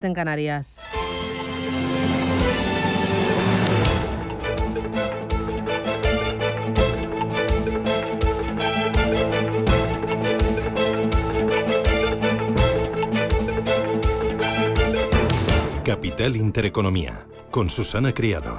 En Canarias. Capital Intereconomía, con Susana Criado.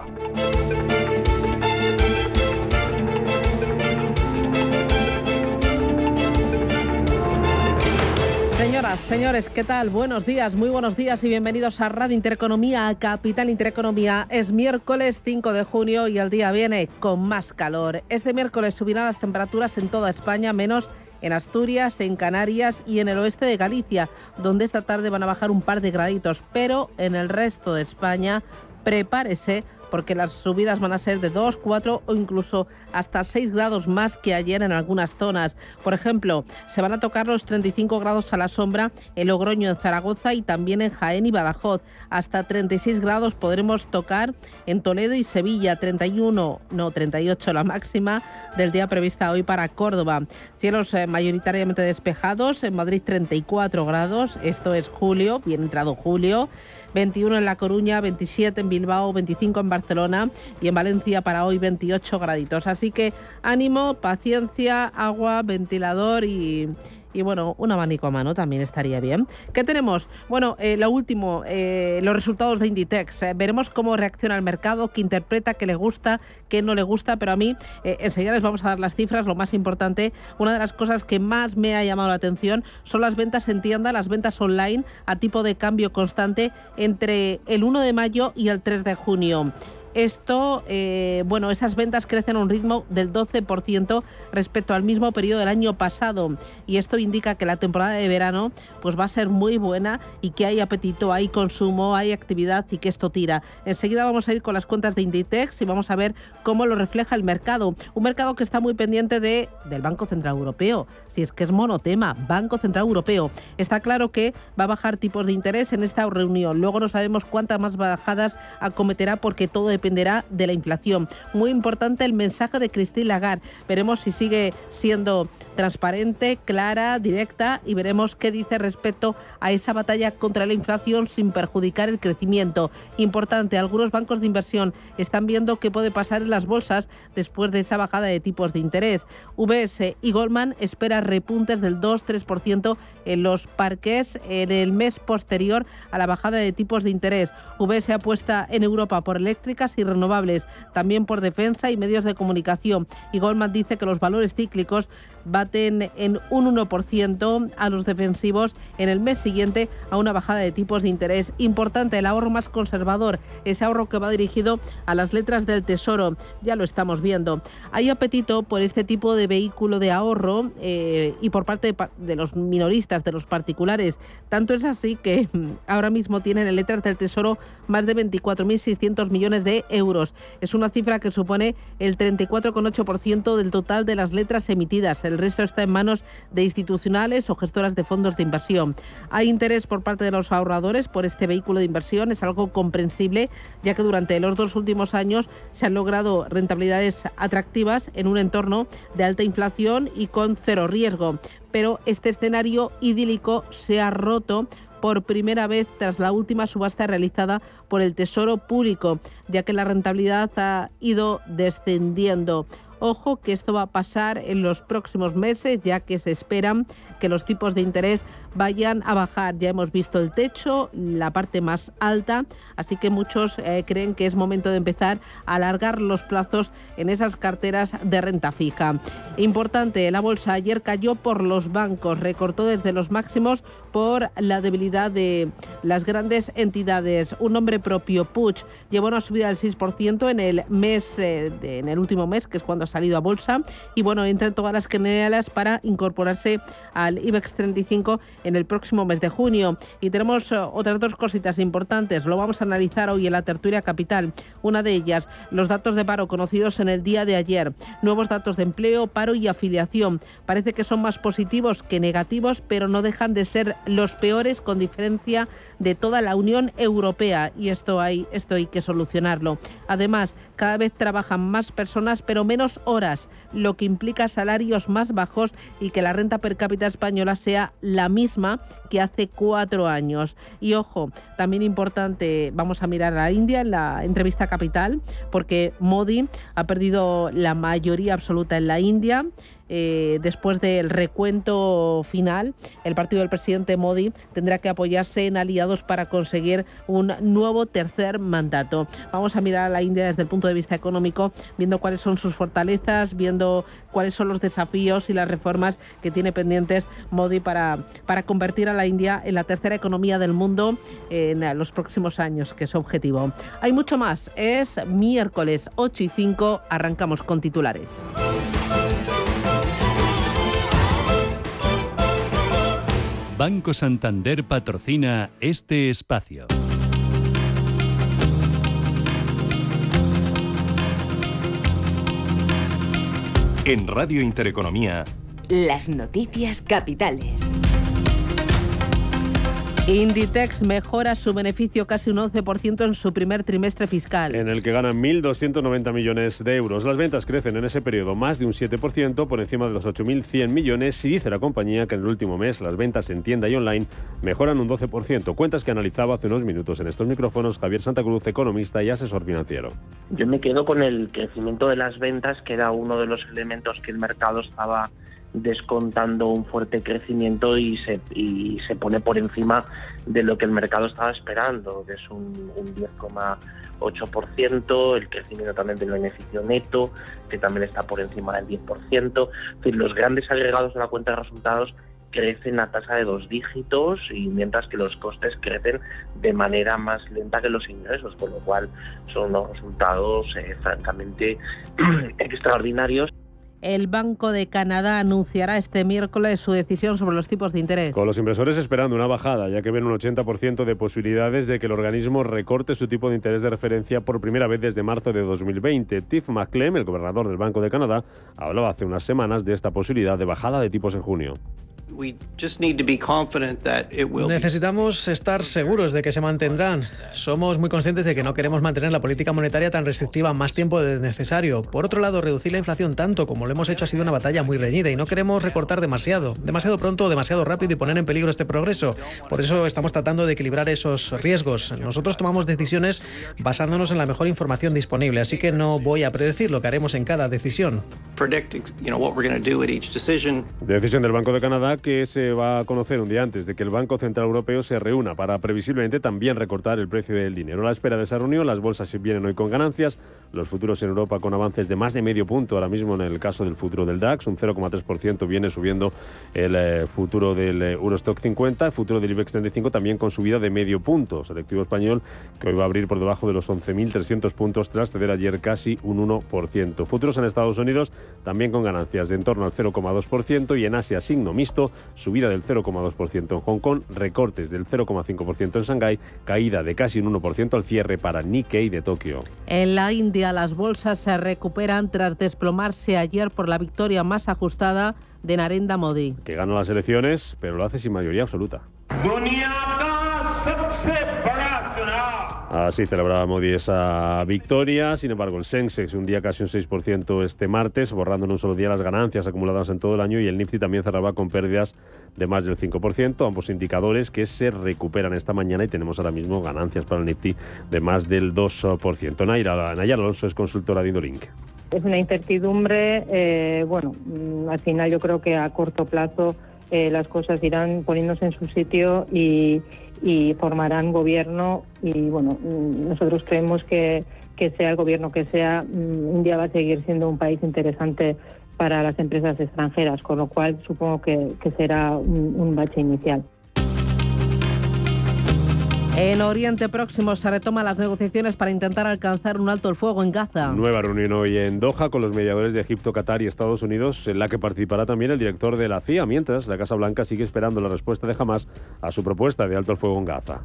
Señoras, señores, ¿qué tal? Buenos días, muy buenos días y bienvenidos a Radio Intereconomía, a Capital Intereconomía. Es miércoles 5 de junio y el día viene con más calor. Este miércoles subirán las temperaturas en toda España, menos en Asturias, en Canarias y en el oeste de Galicia, donde esta tarde van a bajar un par de graditos, pero en el resto de España, prepárese, porque las subidas van a ser de 2, 4 o incluso hasta 6 grados más que ayer en algunas zonas. Por ejemplo, se van a tocar los 35 grados a la sombra en Logroño, en Zaragoza y también en Jaén y Badajoz. Hasta 36 grados podremos tocar en Toledo y Sevilla, 38 la máxima del día prevista hoy para Córdoba. Cielos mayoritariamente despejados, en Madrid 34 grados, esto es julio, bien entrado julio. 21 en La Coruña, 27 en Bilbao, 25 en Barcelona y en Valencia para hoy 28 graditos. Así que ánimo, paciencia, agua, ventilador y bueno, un abanico a mano también estaría bien. ¿Qué tenemos? Bueno, lo último, los resultados de Inditex. Veremos cómo reacciona el mercado, qué interpreta, qué le gusta, qué no le gusta, pero a mí enseguida les vamos a dar las cifras. Lo más importante, una de las cosas que más me ha llamado la atención son las ventas en tienda, las ventas online a tipo de cambio constante entre el 1 de mayo y el 3 de junio. Esto, esas ventas crecen a un ritmo del 12% respecto al mismo periodo del año pasado y esto indica que la temporada de verano pues va a ser muy buena y que hay apetito, hay consumo, hay actividad y que esto tira. Enseguida vamos a ir con las cuentas de Inditex y vamos a ver cómo lo refleja el mercado. Un mercado que está muy pendiente del Banco Central Europeo, si es que es monotema, Banco Central Europeo. Está claro que va a bajar tipos de interés en esta reunión. Luego no sabemos cuántas más bajadas acometerá porque todo dependerá de la inflación. Muy importante el mensaje de Christine Lagarde. Veremos si sigue siendo transparente, clara, directa y veremos qué dice respecto a esa batalla contra la inflación sin perjudicar el crecimiento. Importante, algunos bancos de inversión están viendo qué puede pasar en las bolsas después de esa bajada de tipos de interés. UBS y Goldman esperan repuntes del 2-3% en los parques en el mes posterior a la bajada de tipos de interés. UBS apuesta en Europa por eléctricas y renovables, también por defensa y medios de comunicación. Y Goldman dice que los valores cíclicos baten en un 1% a los defensivos en el mes siguiente a una bajada de tipos de interés. Importante, el ahorro más conservador, ese ahorro que va dirigido a las letras del Tesoro. Ya lo estamos viendo. Hay apetito por este tipo de vehículo de ahorro y por parte de los minoristas, de los particulares. Tanto es así que ahora mismo tienen en letras del Tesoro más de 24.600 millones de euros. Es una cifra que supone el 34,8% del total de las letras emitidas. El resto está en manos de institucionales o gestoras de fondos de inversión. Hay interés por parte de los ahorradores por este vehículo de inversión. Es algo comprensible, ya que durante los 2 últimos años se han logrado rentabilidades atractivas en un entorno de alta inflación y con cero riesgo. Pero este escenario idílico se ha roto por primera vez tras la última subasta realizada por el Tesoro Público, ya que la rentabilidad ha ido descendiendo. Ojo que esto va a pasar en los próximos meses, ya que se esperan que los tipos de interés vayan a bajar. Ya hemos visto el techo, la parte más alta, así que muchos creen que es momento de empezar a alargar los plazos en esas carteras de renta fija. Importante, la bolsa ayer cayó por los bancos, recortó desde los máximos por la debilidad de las grandes entidades. Un nombre propio, Puig, llevó una subida del 6% en el último mes, que es cuando ha salido a bolsa, y bueno, entra en todas las quinielas para incorporarse al IBEX 35 en el próximo mes de junio. Y tenemos otras dos cositas importantes, lo vamos a analizar hoy en la tertulia Capital. Una de ellas, los datos de paro conocidos en el día de ayer. Nuevos datos de empleo, paro y afiliación. Parece que son más positivos que negativos, pero no dejan de ser los peores con diferencia de toda la Unión Europea, y esto hay que solucionarlo. Además, cada vez trabajan más personas pero menos horas, lo que implica salarios más bajos y que la renta per cápita española sea la misma que hace 4 años. Y ojo, también importante, vamos a mirar a la India en la entrevista Capital, porque Modi ha perdido la mayoría absoluta en la India. Después del recuento final, el partido del presidente Modi tendrá que apoyarse en aliados para conseguir un nuevo tercer mandato. Vamos a mirar a la India desde el punto de vista económico, viendo cuáles son sus fortalezas, viendo cuáles son los desafíos y las reformas que tiene pendientes Modi para convertir a la India en la tercera economía del mundo en los próximos años, que es su objetivo. Hay mucho más. Es miércoles 8:05, arrancamos con titulares. Banco Santander patrocina este espacio. En Radio Intereconomía, las noticias capitales. Inditex mejora su beneficio casi un 11% en su primer trimestre fiscal. En el que ganan 1.290 millones de euros. Las ventas crecen en ese periodo más de un 7%, por encima de los 8.100 millones, y dice la compañía que en el último mes las ventas en tienda y online mejoran un 12%. Cuentas que analizaba hace unos minutos en estos micrófonos Javier Santa Cruz, economista y asesor financiero. Yo me quedo con el crecimiento de las ventas, que era uno de los elementos que el mercado estaba descontando un fuerte crecimiento y se pone por encima de lo que el mercado estaba esperando, que es un 10,8%, el crecimiento también del beneficio neto, que también está por encima del 10%. Es decir, los grandes agregados de la cuenta de resultados crecen a tasa de 2 dígitos, y mientras que los costes crecen de manera más lenta que los ingresos, con lo cual son unos resultados francamente extraordinarios. El Banco de Canadá anunciará este miércoles su decisión sobre los tipos de interés. Con los inversores esperando una bajada, ya que ven un 80% de posibilidades de que el organismo recorte su tipo de interés de referencia por primera vez desde marzo de 2020. Tiff Macklem, el gobernador del Banco de Canadá, hablaba hace unas semanas de esta posibilidad de bajada de tipos en junio. Necesitamos estar seguros de que se mantendrán. Somos muy conscientes de que no queremos mantener la política monetaria tan restrictiva más tiempo de necesario. Por otro lado, reducir la inflación tanto como lo hemos hecho ha sido una batalla muy reñida y no queremos recortar demasiado pronto o demasiado rápido y poner en peligro este progreso. Por eso estamos tratando de equilibrar esos riesgos. Nosotros tomamos decisiones basándonos en la mejor información disponible, así que no voy a predecir lo que haremos en cada decisión. Decisión del Banco de Canadá que se va a conocer un día antes de que el Banco Central Europeo se reúna para previsiblemente también recortar el precio del dinero. A la espera de esa reunión, las bolsas vienen hoy con ganancias, los futuros en Europa con avances de más de medio punto, ahora mismo en el caso del futuro del DAX, un 0,3% viene subiendo el futuro del Eurostock 50, el futuro del IBEX 35 también con subida de medio punto, selectivo español que hoy va a abrir por debajo de los 11.300 puntos tras ceder ayer casi un 1%. Futuros en Estados Unidos también con ganancias de en torno al 0,2% y en Asia signo mixto, subida del 0,2% en Hong Kong, recortes del 0,5% en Shanghái, caída de casi un 1% al cierre para Nikkei de Tokio. En la India las bolsas se recuperan tras desplomarse ayer por la victoria más ajustada de Narendra Modi, que gana las elecciones, pero lo hace sin mayoría absoluta. Así celebraba Modi esa victoria. Sin embargo, el Sensex un día casi un 6% este martes, borrando en un solo día las ganancias acumuladas en todo el año, y el Nifty también cerraba con pérdidas de más del 5%, ambos indicadores que se recuperan esta mañana, y tenemos ahora mismo ganancias para el Nifty de más del 2%. Nayar Alonso es consultora de Indolink. Es una incertidumbre, al final yo creo que a corto plazo las cosas irán poniéndose en su sitio y formarán gobierno, y nosotros creemos que sea el gobierno que sea, India va a seguir siendo un país interesante para las empresas extranjeras, con lo cual supongo que será un bache inicial. En Oriente Próximo se retoman las negociaciones para intentar alcanzar un alto el fuego en Gaza. Nueva reunión hoy en Doha con los mediadores de Egipto, Qatar y Estados Unidos, en la que participará también el director de la CIA, mientras la Casa Blanca sigue esperando la respuesta de Hamás a su propuesta de alto el fuego en Gaza.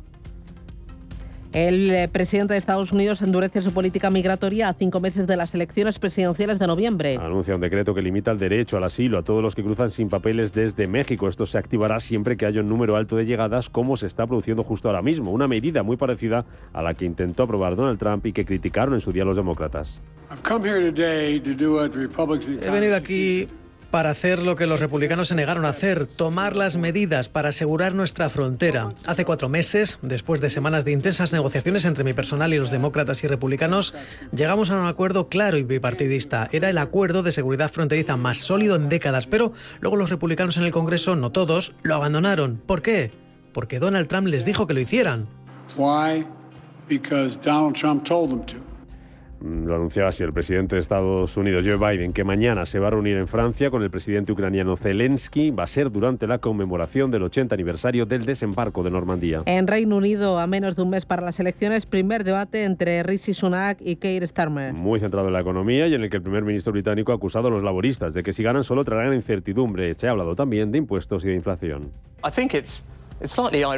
El presidente de Estados Unidos endurece su política migratoria a 5 meses de las elecciones presidenciales de noviembre. Anuncia un decreto que limita el derecho al asilo a todos los que cruzan sin papeles desde México. Esto se activará siempre que haya un número alto de llegadas, como se está produciendo justo ahora mismo. Una medida muy parecida a la que intentó aprobar Donald Trump y que criticaron en su día los demócratas. He venido aquí para hacer lo que los republicanos se negaron a hacer, tomar las medidas para asegurar nuestra frontera. Hace 4 meses, después de semanas de intensas negociaciones entre mi personal y los demócratas y republicanos, llegamos a un acuerdo claro y bipartidista. Era el acuerdo de seguridad fronteriza más sólido en décadas, pero luego los republicanos en el Congreso, no todos, lo abandonaron. ¿Por qué? Porque Donald Trump les dijo que lo hicieran. Why? Because Donald Trump told them to. Lo anunciaba así el presidente de Estados Unidos, Joe Biden, que mañana se va a reunir en Francia con el presidente ucraniano Zelensky. Va a ser durante la conmemoración del 80 aniversario del desembarco de Normandía. En Reino Unido, a menos de un mes para las elecciones, primer debate entre Rishi Sunak y Keir Starmer. Muy centrado en la economía y en el que el primer ministro británico ha acusado a los laboristas de que si ganan solo traerán incertidumbre. Se ha hablado también de impuestos y de inflación.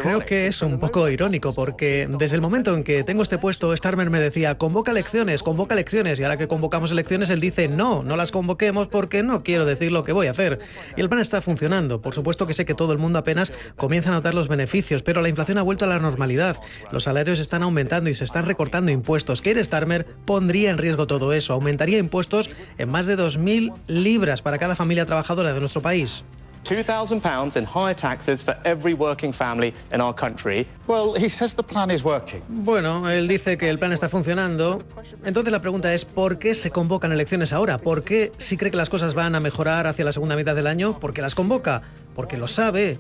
Creo que es un poco irónico porque desde el momento en que tengo este puesto, Starmer me decía convoca elecciones, y ahora que convocamos elecciones él dice no las convoquemos porque no quiero decir lo que voy a hacer. Y el plan está funcionando. Por supuesto que sé que todo el mundo apenas comienza a notar los beneficios, pero la inflación ha vuelto a la normalidad. Los salarios están aumentando y se están recortando impuestos. Keir Starmer pondría en riesgo todo eso, aumentaría impuestos en más de 2.000 libras para cada familia trabajadora de nuestro país. £2,000 in higher taxes for every working family in our country. Well, he says the plan is working. Bueno, él dice que el plan está funcionando. Entonces la pregunta es, ¿por qué se convocan elecciones ahora? ¿Por qué, si cree que las cosas van a mejorar hacia la segunda mitad del año, por qué las convoca? Porque lo sabe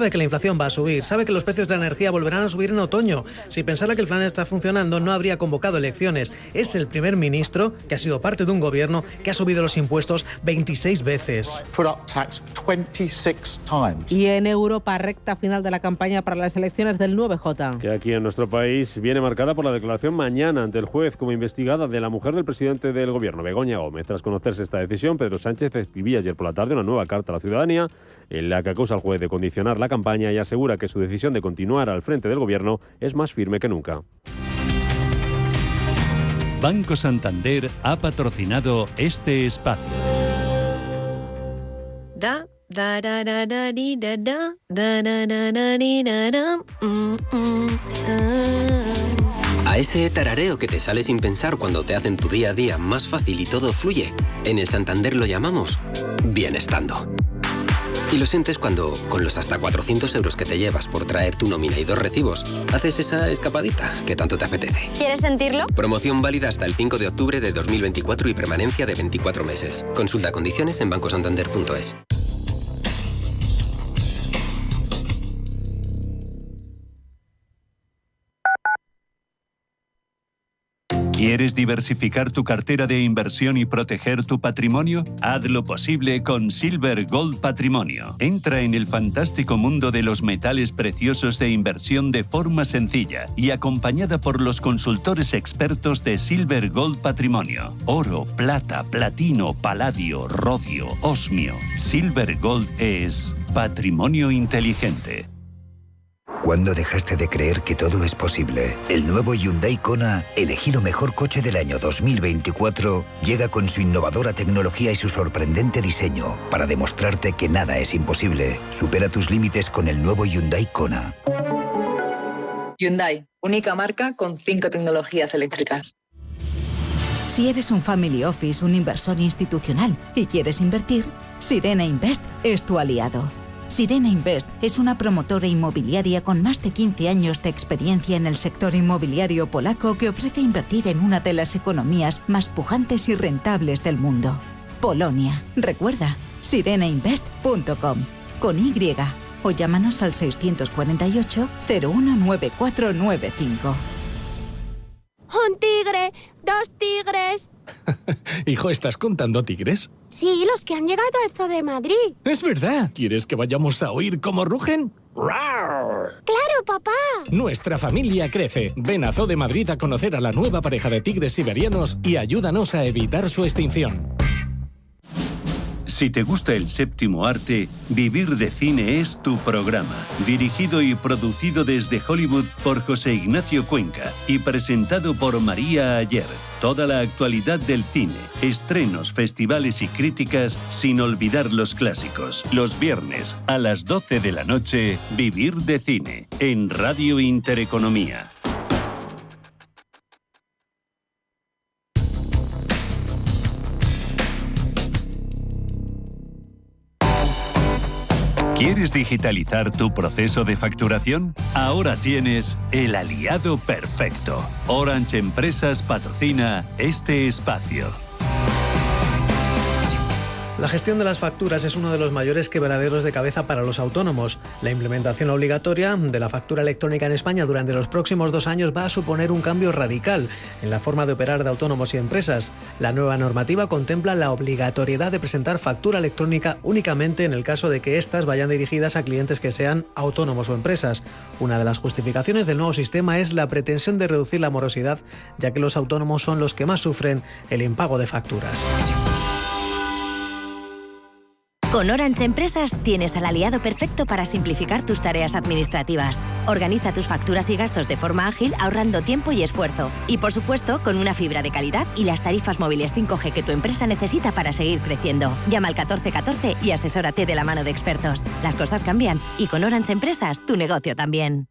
que la inflación va a subir, sabe que los precios de la energía volverán a subir en otoño. Si pensara que el plan está funcionando, no habría convocado elecciones. Es el primer ministro que ha sido parte de un gobierno que ha subido los impuestos 26 veces. Put up tax 26 times. Y en Europa, recta final de la campaña para las elecciones del 9J. Que aquí en nuestro país viene marcada por la declaración mañana ante el juez como investigada de la mujer del presidente del gobierno, Begoña Gómez. Tras conocerse esta decisión, Pedro Sánchez escribía ayer por la tarde una nueva carta a la ciudadanía en la que acusa al juez de condicionar la campaña y asegura que su decisión de continuar al frente del gobierno es más firme que nunca. Banco Santander ha patrocinado este espacio. A ese tarareo que te sale sin pensar cuando te hacen tu día a día más fácil y todo fluye, en el Santander lo llamamos bienestando. Y lo sientes cuando, con los hasta 400 euros que te llevas por traer tu nómina y 2 recibos, haces esa escapadita que tanto te apetece. ¿Quieres sentirlo? Promoción válida hasta el 5 de octubre de 2024 y permanencia de 24 meses. Consulta condiciones en bancosantander.es. ¿Quieres diversificar tu cartera de inversión y proteger tu patrimonio? Haz lo posible con Silver Gold Patrimonio. Entra en el fantástico mundo de los metales preciosos de inversión de forma sencilla y acompañada por los consultores expertos de Silver Gold Patrimonio. Oro, plata, platino, paladio, rodio, osmio. Silver Gold es patrimonio inteligente. ¿Cuándo dejaste de creer que todo es posible? El nuevo Hyundai Kona, elegido mejor coche del año 2024, llega con su innovadora tecnología y su sorprendente diseño para demostrarte que nada es imposible. Supera tus límites con el nuevo Hyundai Kona. Hyundai, única marca con 5 tecnologías eléctricas. Si eres un family office, un inversor institucional y quieres invertir, Sirena Invest es tu aliado. Sirena Invest es una promotora inmobiliaria con más de 15 años de experiencia en el sector inmobiliario polaco que ofrece invertir en una de las economías más pujantes y rentables del mundo. Polonia. Recuerda, sirenainvest.com con Y o llámanos al 648 019495. ¡Un tigre! ¡2 tigres! Hijo, ¿estás contando tigres? Sí, los que han llegado al Zoo de Madrid. ¡Es verdad! ¿Quieres que vayamos a oír cómo rugen? ¡Rar! ¡Claro, papá! Nuestra familia crece. Ven a Zoo de Madrid a conocer a la nueva pareja de tigres siberianos y ayúdanos a evitar su extinción. Si te gusta el séptimo arte, Vivir de Cine es tu programa. Dirigido y producido desde Hollywood por José Ignacio Cuenca y presentado por María Ayer. Toda la actualidad del cine, estrenos, festivales y críticas, sin olvidar los clásicos. Los viernes a las 12 de la noche, Vivir de Cine, en Radio Intereconomía. ¿Quieres digitalizar tu proceso de facturación? Ahora tienes el aliado perfecto. Orange Empresas patrocina este espacio. La gestión de las facturas es uno de los mayores quebraderos de cabeza para los autónomos. La implementación obligatoria de la factura electrónica en España durante los próximos 2 años va a suponer un cambio radical en la forma de operar de autónomos y empresas. La nueva normativa contempla la obligatoriedad de presentar factura electrónica únicamente en el caso de que éstas vayan dirigidas a clientes que sean autónomos o empresas. Una de las justificaciones del nuevo sistema es la pretensión de reducir la morosidad, ya que los autónomos son los que más sufren el impago de facturas. Con Orange Empresas tienes al aliado perfecto para simplificar tus tareas administrativas. Organiza tus facturas y gastos de forma ágil, ahorrando tiempo y esfuerzo. Y por supuesto, con una fibra de calidad y las tarifas móviles 5G que tu empresa necesita para seguir creciendo. Llama al 1414 y asesórate de la mano de expertos. Las cosas cambian y con Orange Empresas tu negocio también.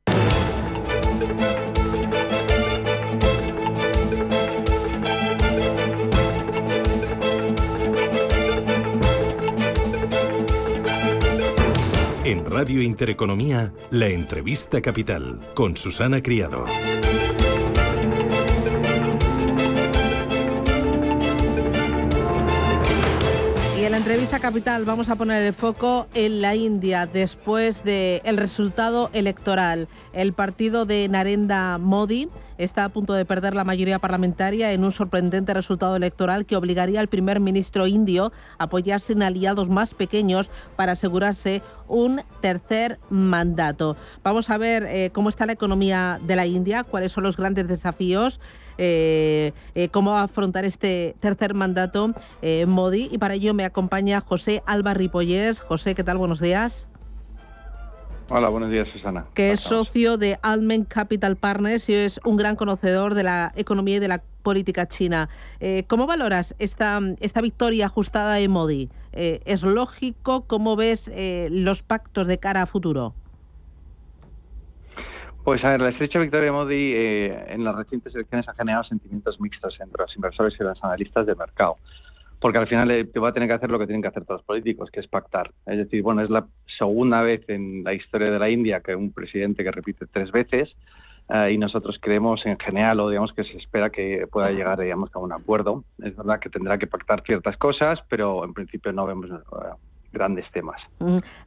En Radio Intereconomía, la entrevista capital con Susana Criado. Y en la entrevista capital vamos a poner el foco en la India después del resultado electoral. El partido de Narendra Modi está a punto de perder la mayoría parlamentaria en un sorprendente resultado electoral que obligaría al primer ministro indio a apoyarse en aliados más pequeños para asegurarse un tercer mandato. Vamos a ver cómo está la economía de la India, cuáles son los grandes desafíos, cómo va a afrontar este tercer mandato Modi, y para ello me acompaña José Alba Ripollés. José, ¿qué tal? Buenos días. Hola, buenos días, Susana. Que es socio de Almen Capital Partners y es un gran conocedor de la economía y de la política china. ¿Cómo valoras esta victoria ajustada de Modi? ¿Es lógico? ¿Cómo ves los pactos de cara a futuro? Pues a ver, la estrecha victoria de Modi en las recientes elecciones ha generado sentimientos mixtos entre los inversores y los analistas del mercado. Porque al final te va a tener que hacer lo que tienen que hacer todos los políticos, que es pactar. Es decir, bueno, es la segunda vez en la historia de la India que un presidente que repite 3 veces y nosotros creemos en general, o digamos que se espera que pueda llegar, digamos, a un acuerdo. Es verdad que tendrá que pactar ciertas cosas, pero en principio no vemos grandes temas.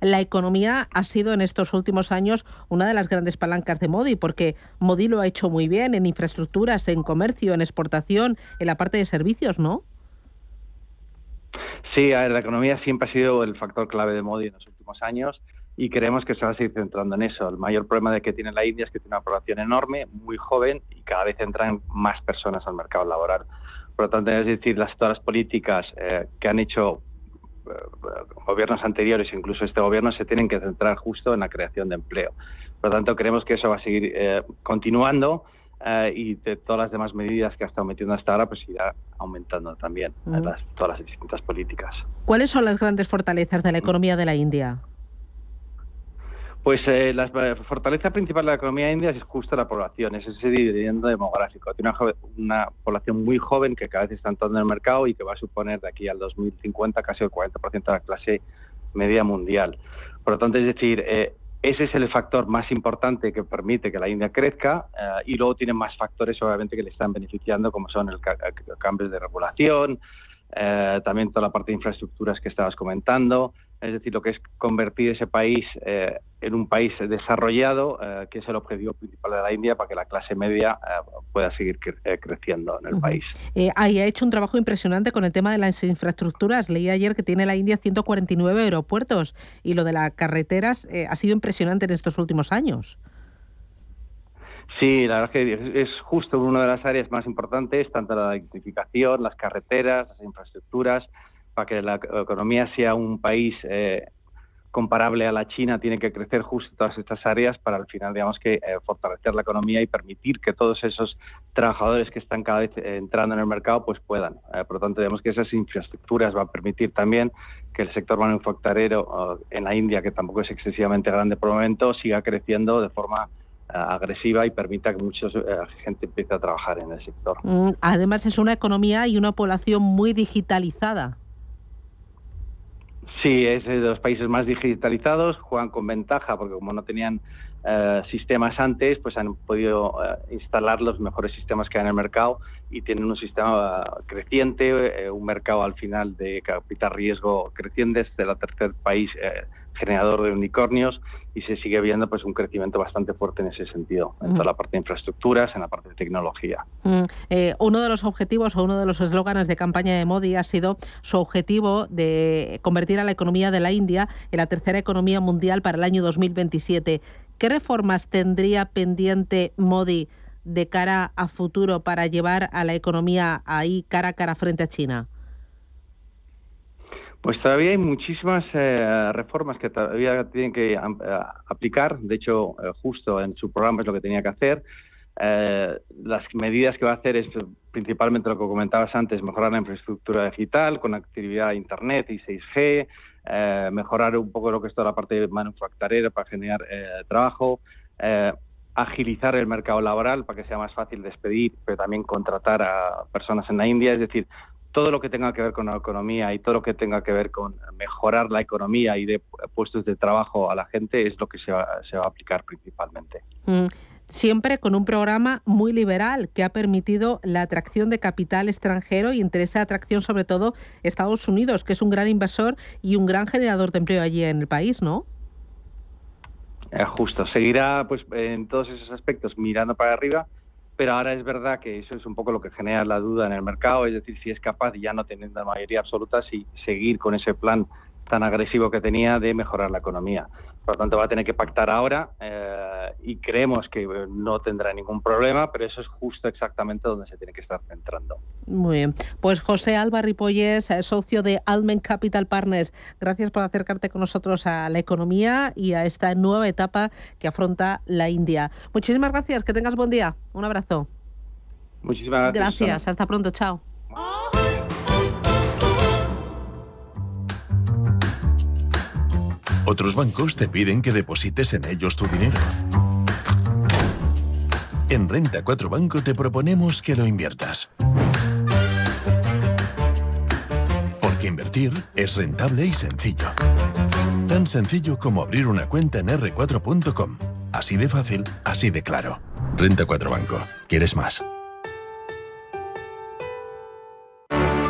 La economía ha sido en estos últimos años una de las grandes palancas de Modi, porque Modi lo ha hecho muy bien en infraestructuras, en comercio, en exportación, en la parte de servicios, ¿no? Sí, a ver, la economía siempre ha sido el factor clave de Modi en los últimos años y creemos que se va a seguir centrando en eso. El mayor problema que tiene la India es que tiene una población enorme, muy joven y cada vez entran más personas al mercado laboral. Por lo tanto, es decir, todas las políticas que han hecho gobiernos anteriores, incluso este gobierno, se tienen que centrar justo en la creación de empleo. Por lo tanto, creemos que eso va a seguir continuando. Y de todas las demás medidas que ha estado metiendo hasta ahora, pues irá aumentando también todas las distintas políticas. ¿Cuáles son las grandes fortalezas de la economía de la India? Pues la fortaleza principal de la economía india es justo la población, es ese dividendo demográfico. Tiene una población muy joven que cada vez está entrando en el mercado y que va a suponer de aquí al 2050 casi el 40% de la clase media mundial. Por lo tanto, es decir, ese es el factor más importante que permite que la India crezca y luego tienen más factores obviamente que le están beneficiando, como son el cambio de regulación, también toda la parte de infraestructuras que estabas comentando, es decir, lo que es convertir ese país en un país desarrollado, que es el objetivo principal de la India para que la clase media pueda seguir creciendo en el país. Ahí ha hecho un trabajo impresionante con el tema de las infraestructuras. Leí ayer que tiene la India 149 aeropuertos y lo de las carreteras ha sido impresionante en estos últimos años. Sí, la verdad es que es justo una de las áreas más importantes, tanto la electrificación, las carreteras, las infraestructuras. para que la economía sea un país comparable a la China, tiene que crecer justo todas estas áreas para al final, digamos, que fortalecer la economía y permitir que todos esos trabajadores que están cada vez entrando en el mercado pues puedan. Por lo tanto, digamos que esas infraestructuras van a permitir también que el sector manufacturero en la India, que tampoco es excesivamente grande por el momento, siga creciendo de forma agresiva y permita que mucha gente empiece a trabajar en el sector. Además, es una economía y una población muy digitalizada. Sí, es de los países más digitalizados, juegan con ventaja porque como no tenían sistemas antes, pues han podido instalar los mejores sistemas que hay en el mercado y tienen un sistema creciente, un mercado al final de capital riesgo creciente, es el tercer país generador de unicornios y se sigue viendo pues un crecimiento bastante fuerte en ese sentido, en toda la parte de infraestructuras, en la parte de tecnología. Uno de los objetivos o uno de los eslóganes de campaña de Modi ha sido su objetivo de convertir a la economía de la India en la tercera economía mundial para el año 2027. ¿Qué reformas tendría pendiente Modi de cara a futuro para llevar a la economía ahí cara a cara frente a China? Pues todavía hay muchísimas reformas que todavía tienen que aplicar. De hecho, justo en su programa es lo que tenía que hacer. Las medidas que va a hacer es principalmente lo que comentabas antes, mejorar la infraestructura digital, conectividad a Internet y 6G, mejorar un poco lo que es toda la parte manufacturera para generar trabajo, agilizar el mercado laboral para que sea más fácil despedir, pero también contratar a personas en la India. Es decir, todo lo que tenga que ver con la economía y todo lo que tenga que ver con mejorar la economía y de puestos de trabajo a la gente es lo que se va a aplicar principalmente. Siempre con un programa muy liberal que ha permitido la atracción de capital extranjero y entre esa atracción sobre todo Estados Unidos, que es un gran inversor y un gran generador de empleo allí en el país, ¿no? Justo, seguirá pues en todos esos aspectos mirando para arriba, pero ahora es verdad que eso es un poco lo que genera la duda en el mercado, es decir, si es capaz, ya no teniendo la mayoría absoluta, si seguir con ese plan tan agresivo que tenía de mejorar la economía. Por lo tanto, va a tener que pactar ahora y creemos que no tendrá ningún problema, pero eso es justo exactamente donde se tiene que estar centrando. Muy bien. Pues José Alba Ripollés, socio de Almen Capital Partners, gracias por acercarte con nosotros a la economía y a esta nueva etapa que afronta la India. Muchísimas gracias, que tengas buen día. Un abrazo. Muchísimas gracias. Gracias, hasta pronto, chao. Otros bancos te piden que deposites en ellos tu dinero. En Renta 4 Banco te proponemos que lo inviertas. Porque invertir es rentable y sencillo. Tan sencillo como abrir una cuenta en r4.com. Así de fácil, así de claro. Renta 4 Banco. ¿Quieres más?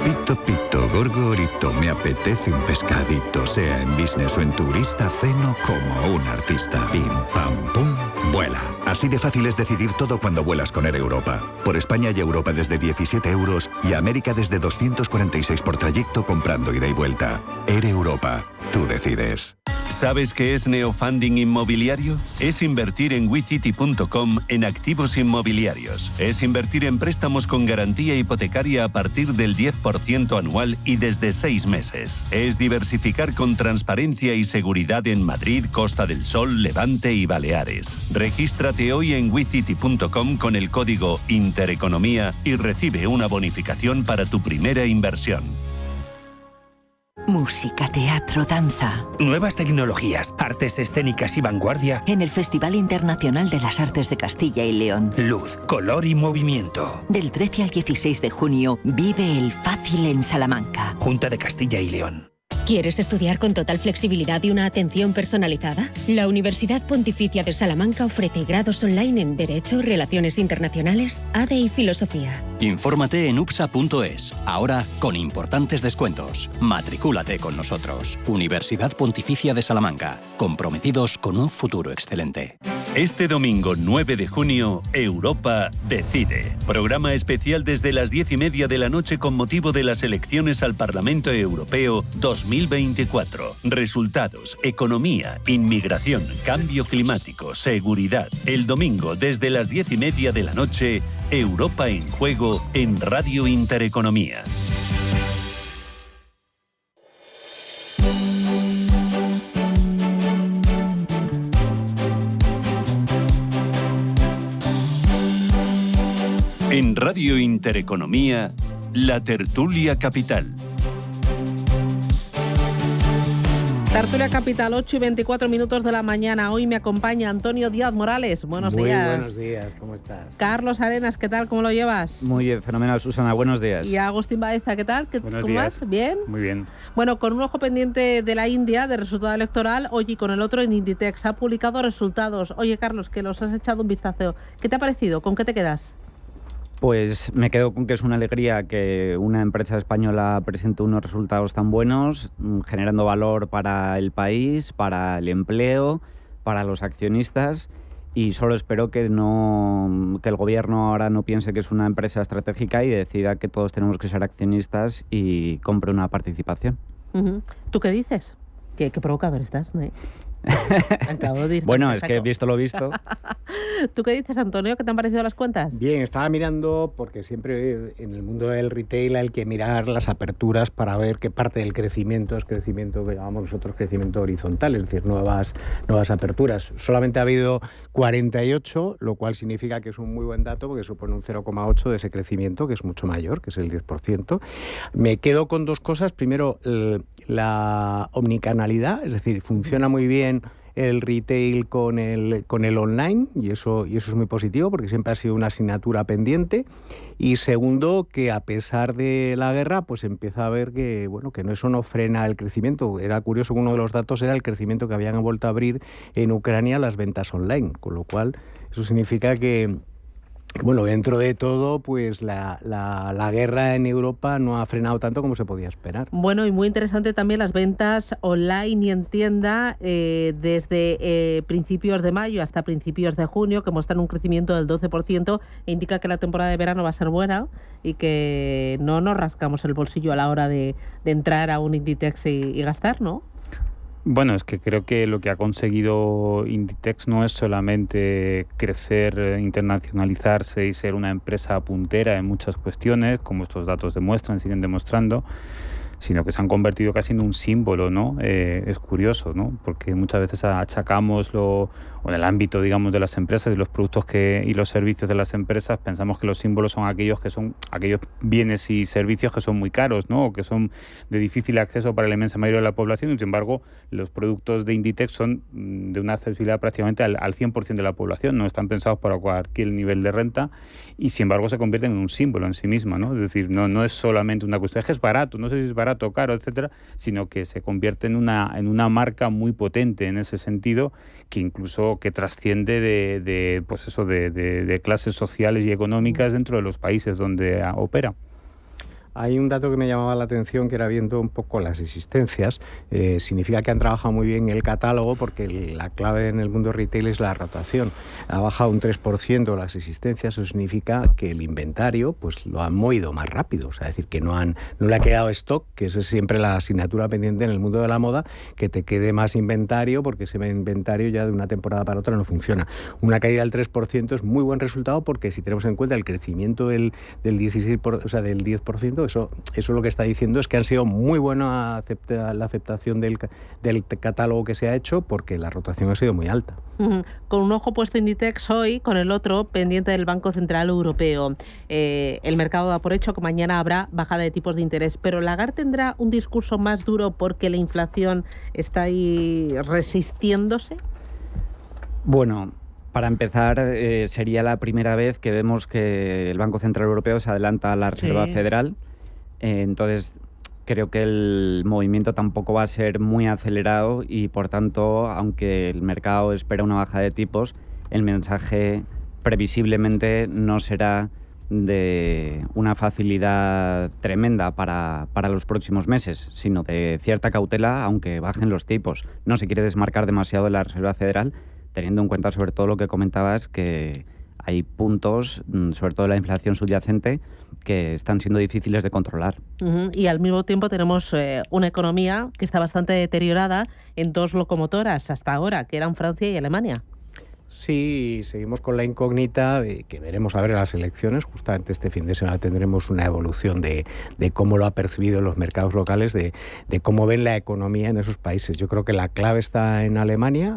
Pito, pito, gorgorito, me apetece un pescadito, sea en business o en turista, ceno como un artista. Pim, pam, pum, vuela. Así de fácil es decidir todo cuando vuelas con Air Europa. Por España y Europa desde 17 euros y América desde 246 por trayecto comprando ida y vuelta. Air Europa, tú decides. ¿Sabes qué es neofunding inmobiliario? Es invertir en WeCity.com en activos inmobiliarios. Es invertir en préstamos con garantía hipotecaria a partir del 10% anual y desde 6 meses. Es diversificar con transparencia y seguridad en Madrid, Costa del Sol, Levante y Baleares. Regístrate hoy en WeCity.com con el código Intereconomía y recibe una bonificación para tu primera inversión. Música, teatro, danza. Nuevas tecnologías, artes escénicas y vanguardia. En el Festival Internacional de las Artes de Castilla y León. Luz, color y movimiento. Del 13 al 16 de junio, vive el Fácil en Salamanca. Junta de Castilla y León. ¿Quieres estudiar con total flexibilidad y una atención personalizada? La Universidad Pontificia de Salamanca ofrece grados online en Derecho, Relaciones Internacionales, ADE y Filosofía. Infórmate en upsa.es, ahora con importantes descuentos. Matricúlate con nosotros. Universidad Pontificia de Salamanca, comprometidos con un futuro excelente. Este domingo 9 de junio, Europa decide. Programa especial desde las 10:30 de la noche con motivo de las elecciones al Parlamento Europeo 2024. Resultados, economía, inmigración, cambio climático, seguridad. El domingo desde las 10:30 de la noche, Europa en juego en Radio Intereconomía. En Radio Intereconomía, la tertulia capital. Tertulia Capital, 8 y 24 minutos de la mañana. Hoy me acompaña Antonio Díaz Morales. Buenos días. Muy buenos días, ¿cómo estás? Carlos Arenas, ¿qué tal? ¿Cómo lo llevas? Muy bien, fenomenal, Susana. Buenos días. Y Agustín Baeza, ¿qué tal? Buenos ¿Cómo días. vas? ¿Bien? Muy bien. Bueno, con un ojo pendiente de la India, del resultado electoral, hoy y con el otro en Inditex. Ha publicado resultados. Oye, Carlos, que los has echado un vistazo. ¿Qué te ha parecido? ¿Con qué te quedas? Pues me quedo con que es una alegría que una empresa española presente unos resultados tan buenos, generando valor para el país, para el empleo, para los accionistas, y solo espero que el gobierno ahora no piense que es una empresa estratégica y decida que todos tenemos que ser accionistas y compre una participación. ¿Tú qué dices? Qué provocador estás, ¿no? Bueno, es que he visto lo visto. ¿Tú qué dices, Antonio? ¿Qué te han parecido las cuentas? Bien, estaba mirando, porque siempre en el mundo del retail hay que mirar las aperturas para ver qué parte del crecimiento es crecimiento que llamamos nosotros crecimiento horizontal, es decir, nuevas aperturas. Solamente ha habido 48, lo cual significa que es un muy buen dato porque supone un 0,8 de ese crecimiento, que es mucho mayor, que es el 10%. Me quedo con dos cosas. Primero, la omnicanalidad, es decir, funciona muy bien el retail con el online, y eso es muy positivo porque siempre ha sido una asignatura pendiente. Y segundo, que a pesar de la guerra, pues empieza a ver que eso no frena el crecimiento. Era curioso que uno de los datos era el crecimiento que habían vuelto a abrir en Ucrania las ventas online, con lo cual eso significa que dentro de todo, pues la guerra en Europa no ha frenado tanto como se podía esperar. Bueno, y muy interesante también las ventas online y en tienda desde principios de mayo hasta principios de junio, que muestran un crecimiento del 12%, e indica que la temporada de verano va a ser buena y que no nos rascamos el bolsillo a la hora de entrar a un Inditex y gastar, ¿no? Bueno, es que creo que lo que ha conseguido Inditex no es solamente crecer, internacionalizarse y ser una empresa puntera en muchas cuestiones, como estos datos demuestran, siguen demostrando, sino que se han convertido casi en un símbolo, ¿no? Es curioso, ¿no? Porque muchas veces achacamos en el ámbito, digamos, de las empresas y los productos y los servicios de las empresas, pensamos que los símbolos son aquellos bienes y servicios que son muy caros, ¿no? O que son de difícil acceso para la inmensa mayoría de la población, y sin embargo, los productos de Inditex son de una accesibilidad prácticamente al 100% de la población, no están pensados para cualquier nivel de renta, y sin embargo se convierten en un símbolo en sí misma, ¿no? Es decir, no es solamente una cuestión, es que es barato, no sé si es barato, caro, etcétera, sino que se convierte en una marca muy potente en ese sentido, que incluso que trasciende de clases sociales y económicas dentro de los países donde opera. Hay un dato que me llamaba la atención, que era viendo un poco las existencias. Significa que han trabajado muy bien el catálogo, porque la clave en el mundo retail es la rotación. Ha bajado un 3% las existencias, eso significa que el inventario pues lo han movido más rápido. O sea, es decir, que no le ha quedado stock, que esa es siempre la asignatura pendiente en el mundo de la moda, que te quede más inventario, porque ese inventario ya de una temporada para otra no funciona. Una caída del 3% es muy buen resultado, porque si tenemos en cuenta el crecimiento del 10%, eso lo que está diciendo es que han sido muy buena la aceptación del catálogo que se ha hecho, porque la rotación ha sido muy alta. Con un ojo puesto en Inditex hoy, con el otro pendiente del Banco Central Europeo. El mercado da por hecho que mañana habrá bajada de tipos de interés, pero Lagarde tendrá un discurso más duro porque la inflación está ahí resistiéndose. Bueno, para empezar, sería la primera vez que vemos que el Banco Central Europeo se adelanta a la Reserva Federal. Entonces, creo que el movimiento tampoco va a ser muy acelerado y, por tanto, aunque el mercado espera una baja de tipos, el mensaje previsiblemente no será de una facilidad tremenda para los próximos meses, sino de cierta cautela, aunque bajen los tipos. No se quiere desmarcar demasiado de la Reserva Federal, teniendo en cuenta sobre todo lo que comentabas, que hay puntos, sobre todo la inflación subyacente, que están siendo difíciles de controlar. Y al mismo tiempo tenemos una economía que está bastante deteriorada en dos locomotoras hasta ahora, que eran Francia y Alemania. Sí, seguimos con la incógnita de que veremos a ver las elecciones. Justamente este fin de semana tendremos una evolución de cómo lo ha percibido los mercados locales, de cómo ven la economía en esos países. Yo creo que la clave está en Alemania,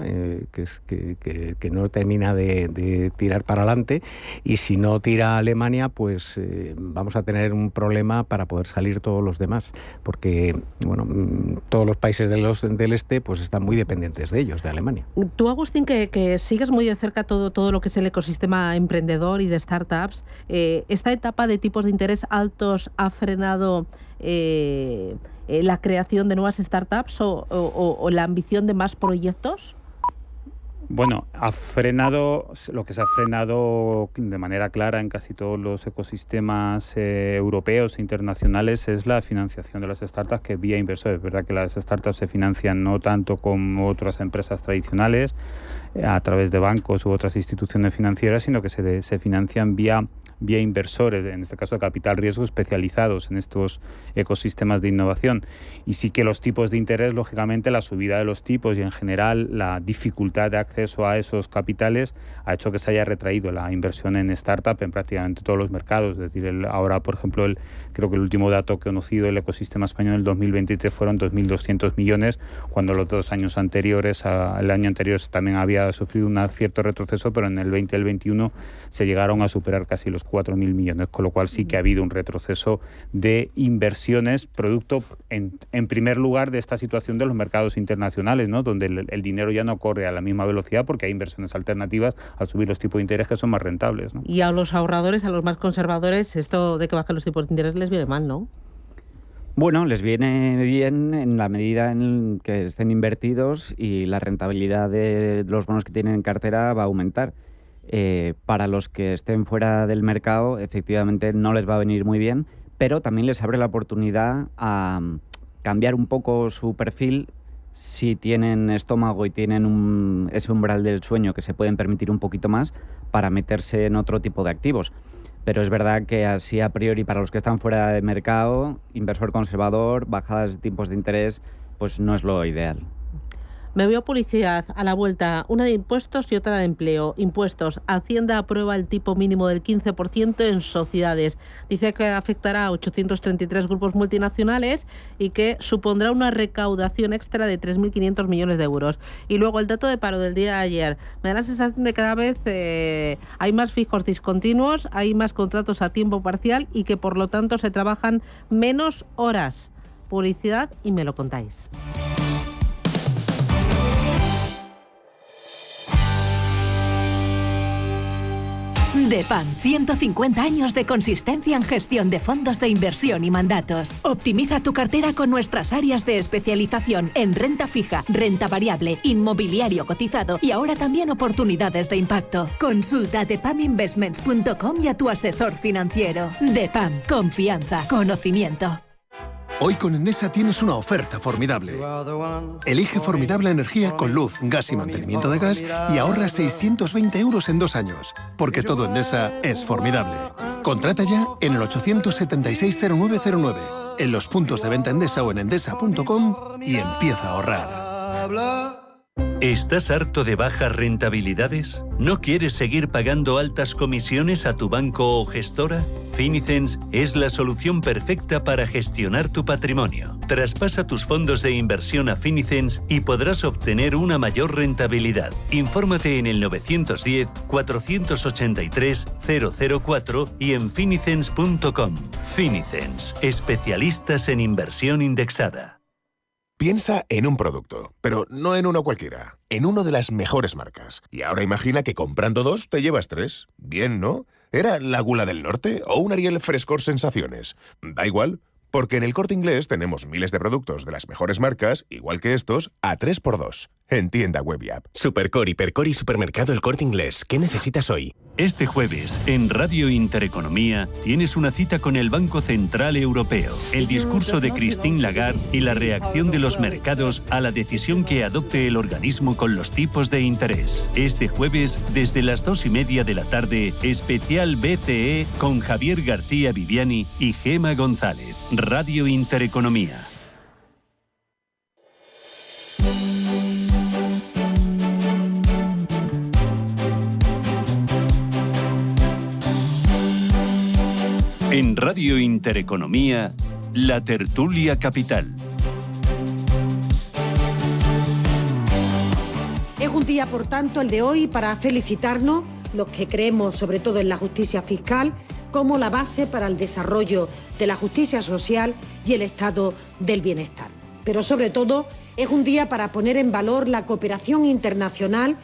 que no termina de tirar para adelante, y si no tira Alemania, pues vamos a tener un problema para poder salir todos los demás, porque bueno, todos los países del este pues están muy dependientes de ellos, de Alemania. Tú, Agustín, que sigues muy de cerca todo lo que es el ecosistema emprendedor y de startups, ¿esta etapa de tipos de interés altos ha frenado la creación de nuevas startups o la ambición de más proyectos? Bueno, lo que se ha frenado de manera clara en casi todos los ecosistemas europeos e internacionales es la financiación de las startups que vía inversores. Es verdad que las startups se financian no tanto como otras empresas tradicionales a través de bancos u otras instituciones financieras, sino que se financian vía inversores, en este caso de capital riesgo, especializados en estos ecosistemas de innovación. Y sí que los tipos de interés, lógicamente, la subida de los tipos y en general la dificultad de acceso a esos capitales ha hecho que se haya retraído la inversión en startup en prácticamente todos los mercados. Es decir, ahora, por ejemplo, creo que el último dato que he conocido del ecosistema español en el 2023 fueron 2.200 millones, cuando los 2 años anteriores, el año anterior también había sufrido un cierto retroceso, pero en el 20 y el 21 se llegaron a superar casi los 4.000 millones, con lo cual sí que ha habido un retroceso de inversiones, producto en primer lugar de esta situación de los mercados internacionales, ¿no? Donde el dinero ya no corre a la misma velocidad porque hay inversiones alternativas al subir los tipos de interés que son más rentables, ¿no? Y a los ahorradores, a los más conservadores, esto de que bajen los tipos de interés les viene mal, ¿no? Bueno, les viene bien en la medida en que estén invertidos y la rentabilidad de los bonos que tienen en cartera va a aumentar. Para los que estén fuera del mercado, efectivamente no les va a venir muy bien, pero también les abre la oportunidad a cambiar un poco su perfil si tienen estómago y tienen ese umbral del sueño que se pueden permitir un poquito más para meterse en otro tipo de activos. Pero es verdad que así a priori para los que están fuera de mercado, inversor conservador, bajadas de tipos de interés, pues no es lo ideal. Me veo publicidad a la vuelta, una de impuestos y otra de empleo. Impuestos. Hacienda aprueba el tipo mínimo del 15% en sociedades. Dice que afectará a 833 grupos multinacionales y que supondrá una recaudación extra de 3.500 millones de euros. Y luego el dato de paro del día de ayer. Me da la sensación de que cada vez hay más fijos discontinuos, hay más contratos a tiempo parcial y que por lo tanto se trabajan menos horas. Publicidad y me lo contáis. DEPAM, 150 años de consistencia en gestión de fondos de inversión y mandatos. Optimiza tu cartera con nuestras áreas de especialización en renta fija, renta variable, inmobiliario cotizado y ahora también oportunidades de impacto. Consulta depaminvestments.com y a tu asesor financiero. DEPAM, confianza, conocimiento. Hoy con Endesa tienes una oferta formidable. Elige formidable energía con luz, gas y mantenimiento de gas y ahorra 620 euros en 2 años. Porque todo Endesa es formidable. Contrata ya en el 876-0909, en los puntos de venta Endesa o en endesa.com y empieza a ahorrar. ¿Estás harto de bajas rentabilidades? ¿No quieres seguir pagando altas comisiones a tu banco o gestora? Finicens es la solución perfecta para gestionar tu patrimonio. Traspasa tus fondos de inversión a Finicens y podrás obtener una mayor rentabilidad. Infórmate en el 910-483-004 y en finicens.com. Finicens, especialistas en inversión indexada. Piensa en un producto, pero no en uno cualquiera, en uno de las mejores marcas. Y ahora imagina que comprando 2 te llevas 3. Bien, ¿no? ¿Era la Gula del Norte o un Ariel Frescor Sensaciones? Da igual, porque en El Corte Inglés tenemos miles de productos de las mejores marcas, igual que estos, a 3x2. En tienda web y app. Supercor, Hipercor y Supermercado El Corte Inglés. ¿Qué necesitas hoy? Este jueves, en Radio Intereconomía, tienes una cita con el Banco Central Europeo, el discurso de Christine Lagarde y la reacción de los mercados a la decisión que adopte el organismo con los tipos de interés. Este jueves, desde las 2:30 de la tarde, especial BCE con Javier García Viviani y Gema González. Radio Intereconomía. En Radio Intereconomía, La Tertulia Capital. Es un día, por tanto, el de hoy, para felicitarnos, los que creemos sobre todo en la justicia fiscal, como la base para el desarrollo de la justicia social y el estado del bienestar. Pero sobre todo, es un día para poner en valor la cooperación internacional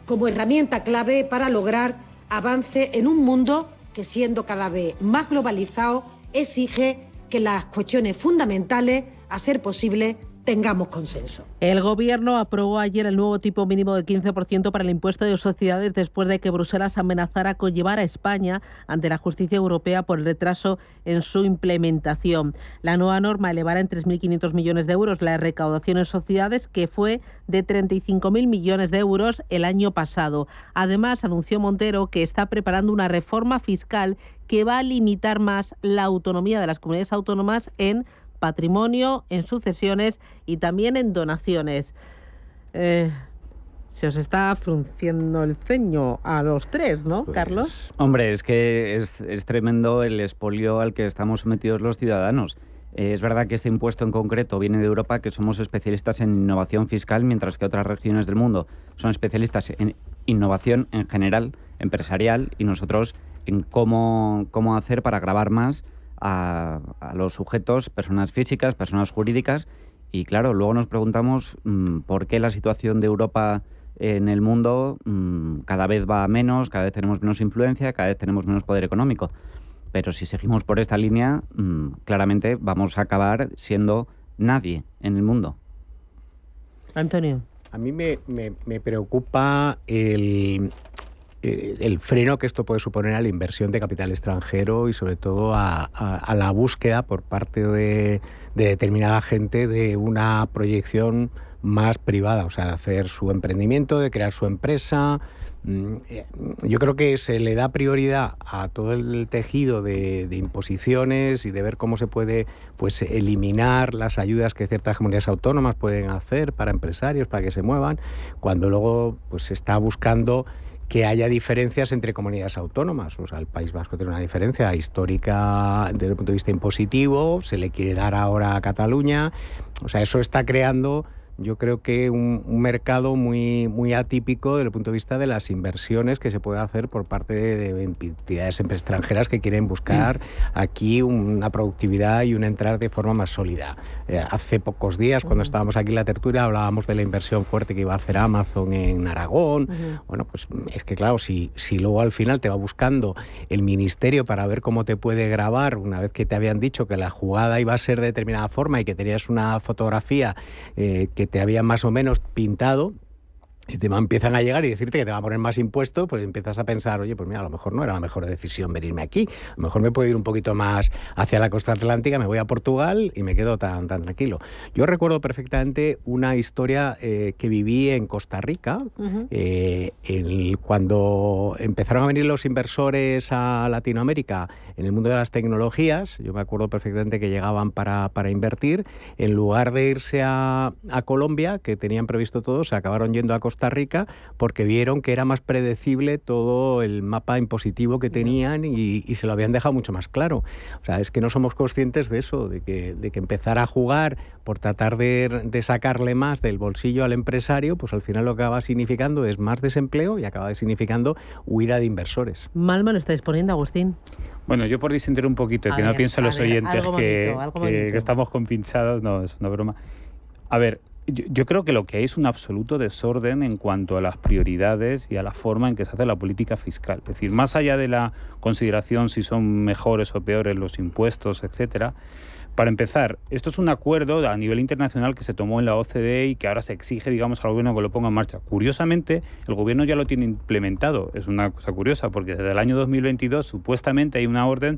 como herramienta clave para lograr avance en un mundo que, siendo cada vez más globalizado, exige que las cuestiones fundamentales, a ser posible, tengamos consenso. El Gobierno aprobó ayer el nuevo tipo mínimo del 15% para el impuesto de sociedades después de que Bruselas amenazara con llevar a España ante la justicia europea por el retraso en su implementación. La nueva norma elevará en 3.500 millones de euros la recaudación en sociedades, que fue de 35.000 millones de euros el año pasado. Además, anunció Montero que está preparando una reforma fiscal que va a limitar más la autonomía de las comunidades autónomas en patrimonio, en sucesiones y también en donaciones. Se os está frunciendo el ceño a los tres, ¿no, Carlos? Hombre, es que es tremendo el expolio al que estamos sometidos los ciudadanos. Es verdad que este impuesto en concreto viene de Europa, que somos especialistas en innovación fiscal, mientras que otras regiones del mundo son especialistas en innovación en general, empresarial, y nosotros en cómo hacer para gravar más a los sujetos, personas físicas, personas jurídicas. Y claro, luego nos preguntamos por qué la situación de Europa en el mundo cada vez va a menos, cada vez tenemos menos influencia, cada vez tenemos menos poder económico. Pero si seguimos por esta línea, claramente vamos a acabar siendo nadie en el mundo. Antonio. A mí me preocupa el freno que esto puede suponer a la inversión de capital extranjero y sobre todo a la búsqueda por parte de determinada gente de una proyección más privada, o sea, de hacer su emprendimiento, de crear su empresa. Yo creo que se le da prioridad a todo el tejido de imposiciones y de ver cómo se puede eliminar las ayudas que ciertas comunidades autónomas pueden hacer para empresarios, para que se muevan, cuando luego se está buscando que haya diferencias entre comunidades autónomas. O sea, el País Vasco tiene una diferencia histórica desde el punto de vista impositivo, se le quiere dar ahora a Cataluña. O sea, eso está creando, yo creo que un mercado muy, muy atípico desde el punto de vista de las inversiones que se puede hacer por parte de entidades extranjeras que quieren buscar aquí una productividad y un entrar de forma más sólida. Hace pocos días, cuando estábamos aquí en la tertulia, hablábamos de la inversión fuerte que iba a hacer Amazon en Aragón. Bueno, pues es que claro, si luego al final te va buscando el ministerio para ver cómo te puede grabar, una vez que te habían dicho que la jugada iba a ser de determinada forma y que tenías una fotografía que te habían más o menos pintado, si te empiezan a llegar y decirte que te van a poner más impuestos, pues empiezas a pensar, oye, pues mira, a lo mejor no era la mejor decisión venirme aquí, a lo mejor me puedo ir un poquito más hacia la costa atlántica, me voy a Portugal y me quedo tan tranquilo. Yo recuerdo perfectamente una historia que viví en Costa Rica, cuando empezaron a venir los inversores a Latinoamérica en el mundo de las tecnologías. Yo me acuerdo perfectamente que llegaban para invertir, en lugar de irse a Colombia, que tenían previsto todo, se acabaron yendo a Costa Rica porque vieron que era más predecible todo el mapa impositivo que tenían y se lo habían dejado mucho más claro. O sea, es que no somos conscientes de eso, de que empezar a jugar por tratar de sacarle más del bolsillo al empresario, pues al final lo que acaba significando es más desempleo y acaba significando huida de inversores. Mal me lo estáis poniendo, Agustín. Bueno, yo por disentir un poquito, que no piensen los oyentes que estamos compinchados, no, es una broma. A ver, yo creo que lo que hay es un absoluto desorden en cuanto a las prioridades y a la forma en que se hace la política fiscal. Es decir, más allá de la consideración si son mejores o peores los impuestos, etcétera. Para empezar, esto es un acuerdo a nivel internacional que se tomó en la OCDE y que ahora se exige, digamos, al gobierno que lo ponga en marcha. Curiosamente, el gobierno ya lo tiene implementado. Es una cosa curiosa porque desde el año 2022 supuestamente hay una orden,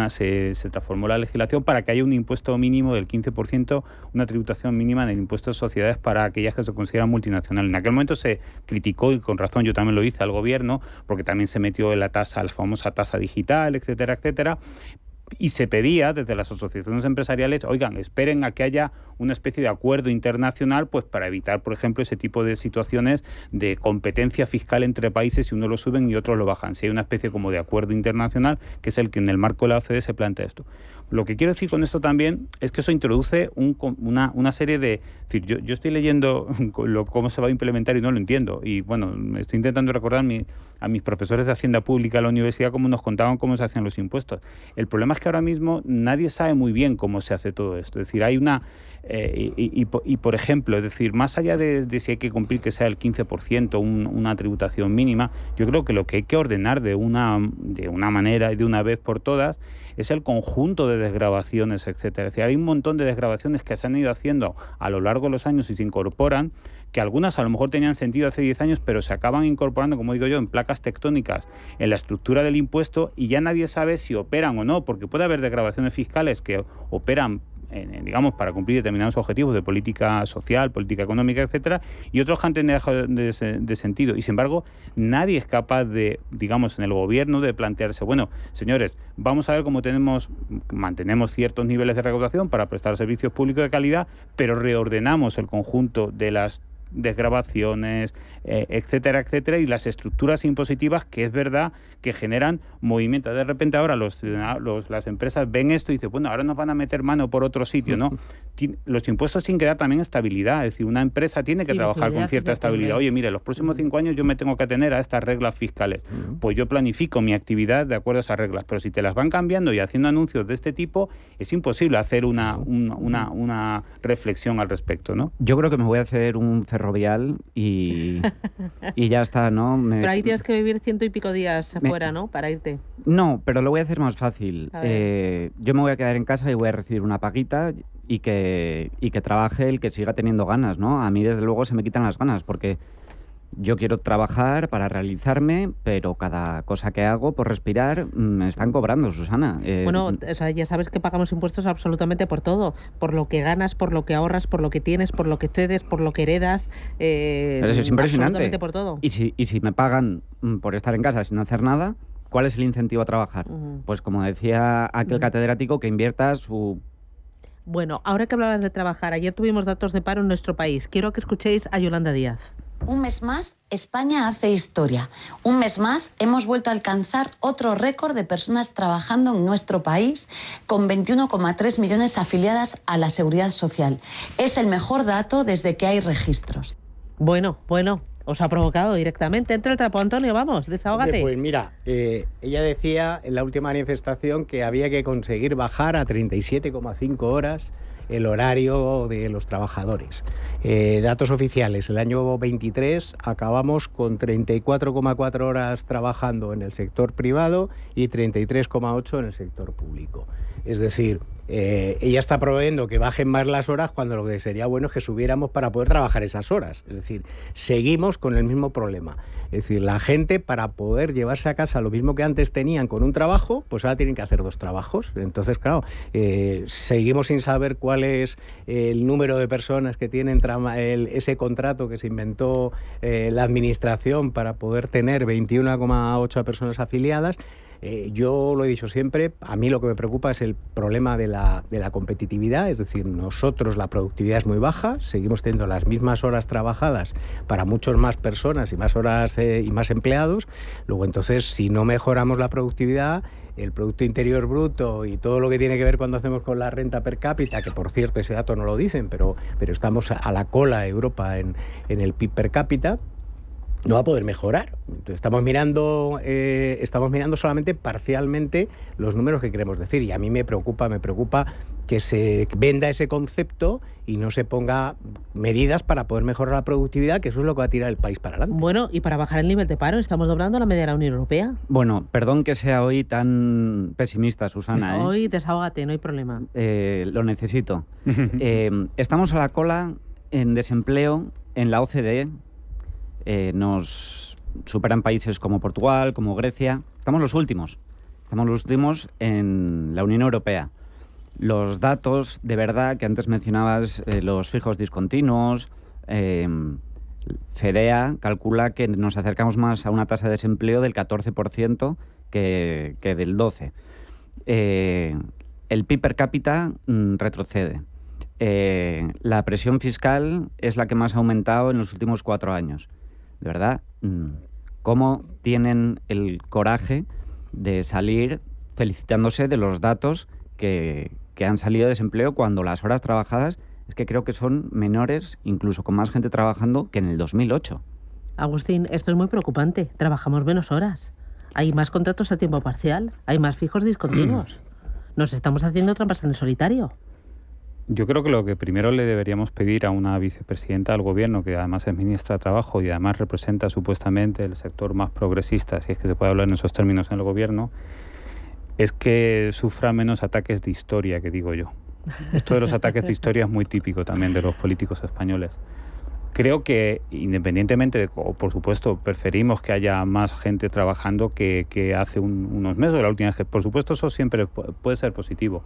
se transformó la legislación para que haya un impuesto mínimo del 15%, una tributación mínima en el impuesto de sociedades para aquellas que se consideran multinacionales. En aquel momento se criticó, y con razón yo también lo hice al gobierno, porque también se metió en la famosa tasa digital, etcétera, etcétera. Y se pedía desde las asociaciones empresariales, oigan, esperen a que haya una especie de acuerdo internacional pues para evitar, por ejemplo, ese tipo de situaciones de competencia fiscal entre países, si uno lo suben y otros lo bajan. Si hay una especie como de acuerdo internacional, que es el que en el marco de la OCDE se plantea esto. Lo que quiero decir con esto también es que eso introduce una serie de... Es decir, yo estoy leyendo cómo se va a implementar y no lo entiendo. Y bueno, estoy intentando recordar a mis profesores de Hacienda Pública en la universidad cómo nos contaban cómo se hacían los impuestos. El problema es que ahora mismo nadie sabe muy bien cómo se hace todo esto. Es decir, hay una... por ejemplo, es decir, más allá de si hay que cumplir que sea el 15%, una tributación mínima, yo creo que lo que hay que ordenar de una manera y de una vez por todas es el conjunto de desgravaciones, etcétera. Es decir, hay un montón de desgravaciones que se han ido haciendo a lo largo de los años y se incorporan, que algunas a lo mejor tenían sentido hace 10 años, pero se acaban incorporando, como digo yo, en placas tectónicas en la estructura del impuesto y ya nadie sabe si operan o no, porque puede haber desgravaciones fiscales que operan digamos, para cumplir determinados objetivos de política social, política económica, etcétera, y otros que han dejado de sentido. Y, sin embargo, nadie es capaz de, digamos, en el gobierno, de plantearse, bueno, señores, vamos a ver cómo mantenemos ciertos niveles de recaudación para prestar servicios públicos de calidad, pero reordenamos el conjunto de las desgravaciones, etcétera, etcétera, y las estructuras impositivas que es verdad que generan movimientos. De repente ahora las empresas ven esto y dicen, bueno, ahora nos van a meter mano por otro sitio, ¿no? Los impuestos tienen que dar también estabilidad, es decir, una empresa tiene que trabajar con cierta estabilidad. Oye, mire, los próximos 5 años yo me tengo que atener a estas reglas fiscales. Pues yo planifico mi actividad de acuerdo a esas reglas, pero si te las van cambiando y haciendo anuncios de este tipo, es imposible hacer una reflexión al respecto, ¿no? Yo creo que me voy a hacer un ferrovial y ya está, ¿no? Pero ahí tienes que vivir 100 y pico días afuera, ¿no? Para irte. No, pero lo voy a hacer más fácil. Yo me voy a quedar en casa y voy a recibir una paguita y que trabaje el que siga teniendo ganas, ¿no? A mí, desde luego, se me quitan las ganas porque yo quiero trabajar para realizarme, pero cada cosa que hago por respirar me están cobrando, Susana. Bueno, o sea, ya sabes que pagamos impuestos absolutamente por todo. Por lo que ganas, por lo que ahorras, por lo que tienes, por lo que cedes, por lo que heredas. Pero eso es impresionante. Absolutamente por todo. Y si me pagan por estar en casa sin hacer nada, ¿cuál es el incentivo a trabajar? Pues como decía aquel catedrático, que invierta su... Bueno, ahora que hablabas de trabajar, ayer tuvimos datos de paro en nuestro país. Quiero que escuchéis a Yolanda Díaz. Un mes más, España hace historia. Un mes más, hemos vuelto a alcanzar otro récord de personas trabajando en nuestro país, con 21,3 millones afiliadas a la Seguridad Social. Es el mejor dato desde que hay registros. Bueno, os ha provocado directamente. Entra el trapo, Antonio, vamos, desahógate. Pues mira, ella decía en la última manifestación que había que conseguir bajar a 37,5 horas el horario de los trabajadores. Datos oficiales, el año 23 acabamos con 34,4 horas trabajando en el sector privado y 33,8 en el sector público. Es decir, ella está promoviendo que bajen más las horas cuando lo que sería bueno es que subiéramos para poder trabajar esas horas. Es decir, seguimos con el mismo problema. Es decir, la gente, para poder llevarse a casa lo mismo que antes tenían con un trabajo, pues ahora tienen que hacer 2 trabajos. Entonces, claro, seguimos sin saber cuál es el número de personas que tienen ese contrato que se inventó la administración para poder tener 21,8 personas afiliadas. Yo lo he dicho siempre, a mí lo que me preocupa es el problema de la competitividad, es decir, nosotros la productividad es muy baja, seguimos teniendo las mismas horas trabajadas para muchas más personas y más horas y más empleados. Luego, entonces, si no mejoramos la productividad, el Producto Interior Bruto y todo lo que tiene que ver cuando hacemos con la renta per cápita, que por cierto ese dato no lo dicen, pero estamos a la cola de Europa en el PIB per cápita, no va a poder mejorar. Entonces, estamos mirando solamente parcialmente los números que queremos decir, y a mí me preocupa que se venda ese concepto y no se ponga medidas para poder mejorar la productividad, que eso es lo que va a tirar el país para adelante. Bueno, y para bajar el nivel de paro, estamos doblando la media de la Unión Europea. Bueno, perdón que sea hoy tan pesimista, Susana. Hoy desahógate, no hay problema. Lo necesito. Estamos a la cola en desempleo en la OCDE. Nos superan países como Portugal, como Grecia. Estamos los últimos en la Unión Europea. Los datos, de verdad, que antes mencionabas, los fijos discontinuos, FEDEA calcula que nos acercamos más a una tasa de desempleo del 14% que del 12%. el PIB per cápita retrocede. La presión fiscal es la que más ha aumentado en los últimos 4 años. De verdad, ¿cómo tienen el coraje de salir felicitándose de los datos que han salido de desempleo cuando las horas trabajadas es que creo que son menores, incluso con más gente trabajando, que en el 2008? Agustín, esto es muy preocupante. Trabajamos menos horas. Hay más contratos a tiempo parcial. Hay más fijos discontinuos. Nos estamos haciendo trampas en el solitario. Yo creo que lo que primero le deberíamos pedir a una vicepresidenta del Gobierno, que además es ministra de Trabajo y además representa supuestamente el sector más progresista, si es que se puede hablar en esos términos en el Gobierno, es que sufra menos ataques de historia, que digo yo. Esto de los ataques de historia es muy típico también de los políticos españoles. Creo que, independientemente de, o por supuesto, preferimos que haya más gente trabajando que hace unos meses, la última vez, que por supuesto eso siempre puede ser positivo.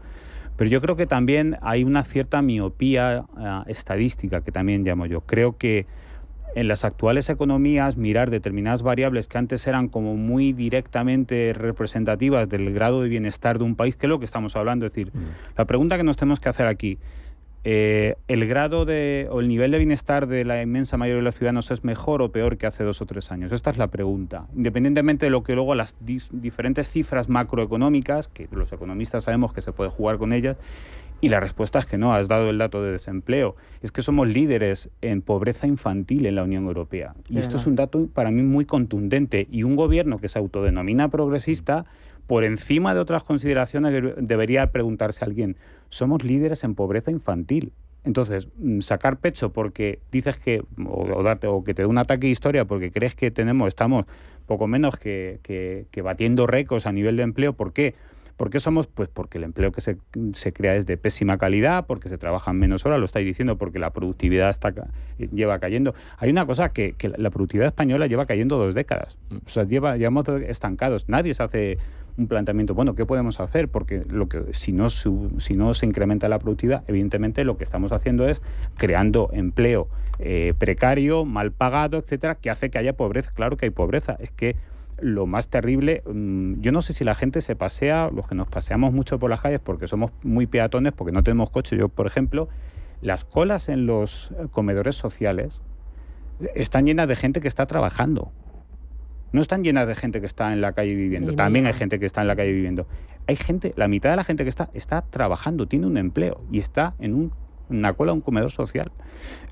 Pero yo creo que también hay una cierta miopía estadística, que también llamo yo. Creo que en las actuales economías mirar determinadas variables que antes eran como muy directamente representativas del grado de bienestar de un país, que es lo que estamos hablando. Es decir, la pregunta que nos tenemos que hacer aquí, ¿el grado o el nivel de bienestar de la inmensa mayoría de los ciudadanos es mejor o peor que hace 2 o 3 años? Esta es la pregunta. Independientemente de lo que luego las diferentes cifras macroeconómicas, que los economistas sabemos que se puede jugar con ellas, y la respuesta es que no. Has dado el dato de desempleo. Es que somos líderes en pobreza infantil en la Unión Europea. Y esto es un dato para mí muy contundente. Y un gobierno que se autodenomina progresista, por encima de otras consideraciones, debería preguntarse a alguien, somos líderes en pobreza infantil. Entonces, sacar pecho porque dices que, o que te dé un ataque de historia porque crees que estamos poco menos que batiendo récords a nivel de empleo. ¿Por qué? ¿Por qué somos? Pues porque el empleo que se crea es de pésima calidad, porque se trabajan menos horas, lo estáis diciendo, porque la productividad lleva cayendo. Hay una cosa que la productividad española lleva cayendo 2 décadas. O sea, llevamos estancados. Nadie se hace un planteamiento, bueno, ¿qué podemos hacer? Porque si no se incrementa la productividad, evidentemente lo que estamos haciendo es creando empleo precario, mal pagado, etcétera, que hace que haya pobreza. Claro que hay pobreza. Es que lo más terrible, yo no sé si la gente se pasea, los que nos paseamos mucho por las calles porque somos muy peatones, porque no tenemos coche. Yo, por ejemplo, las colas en los comedores sociales están llenas de gente que está trabajando. No están llenas de gente que está en la calle viviendo. También hay gente que está en la calle viviendo. Hay gente, la mitad de la gente que está trabajando, tiene un empleo y está en una cola, un comedor social.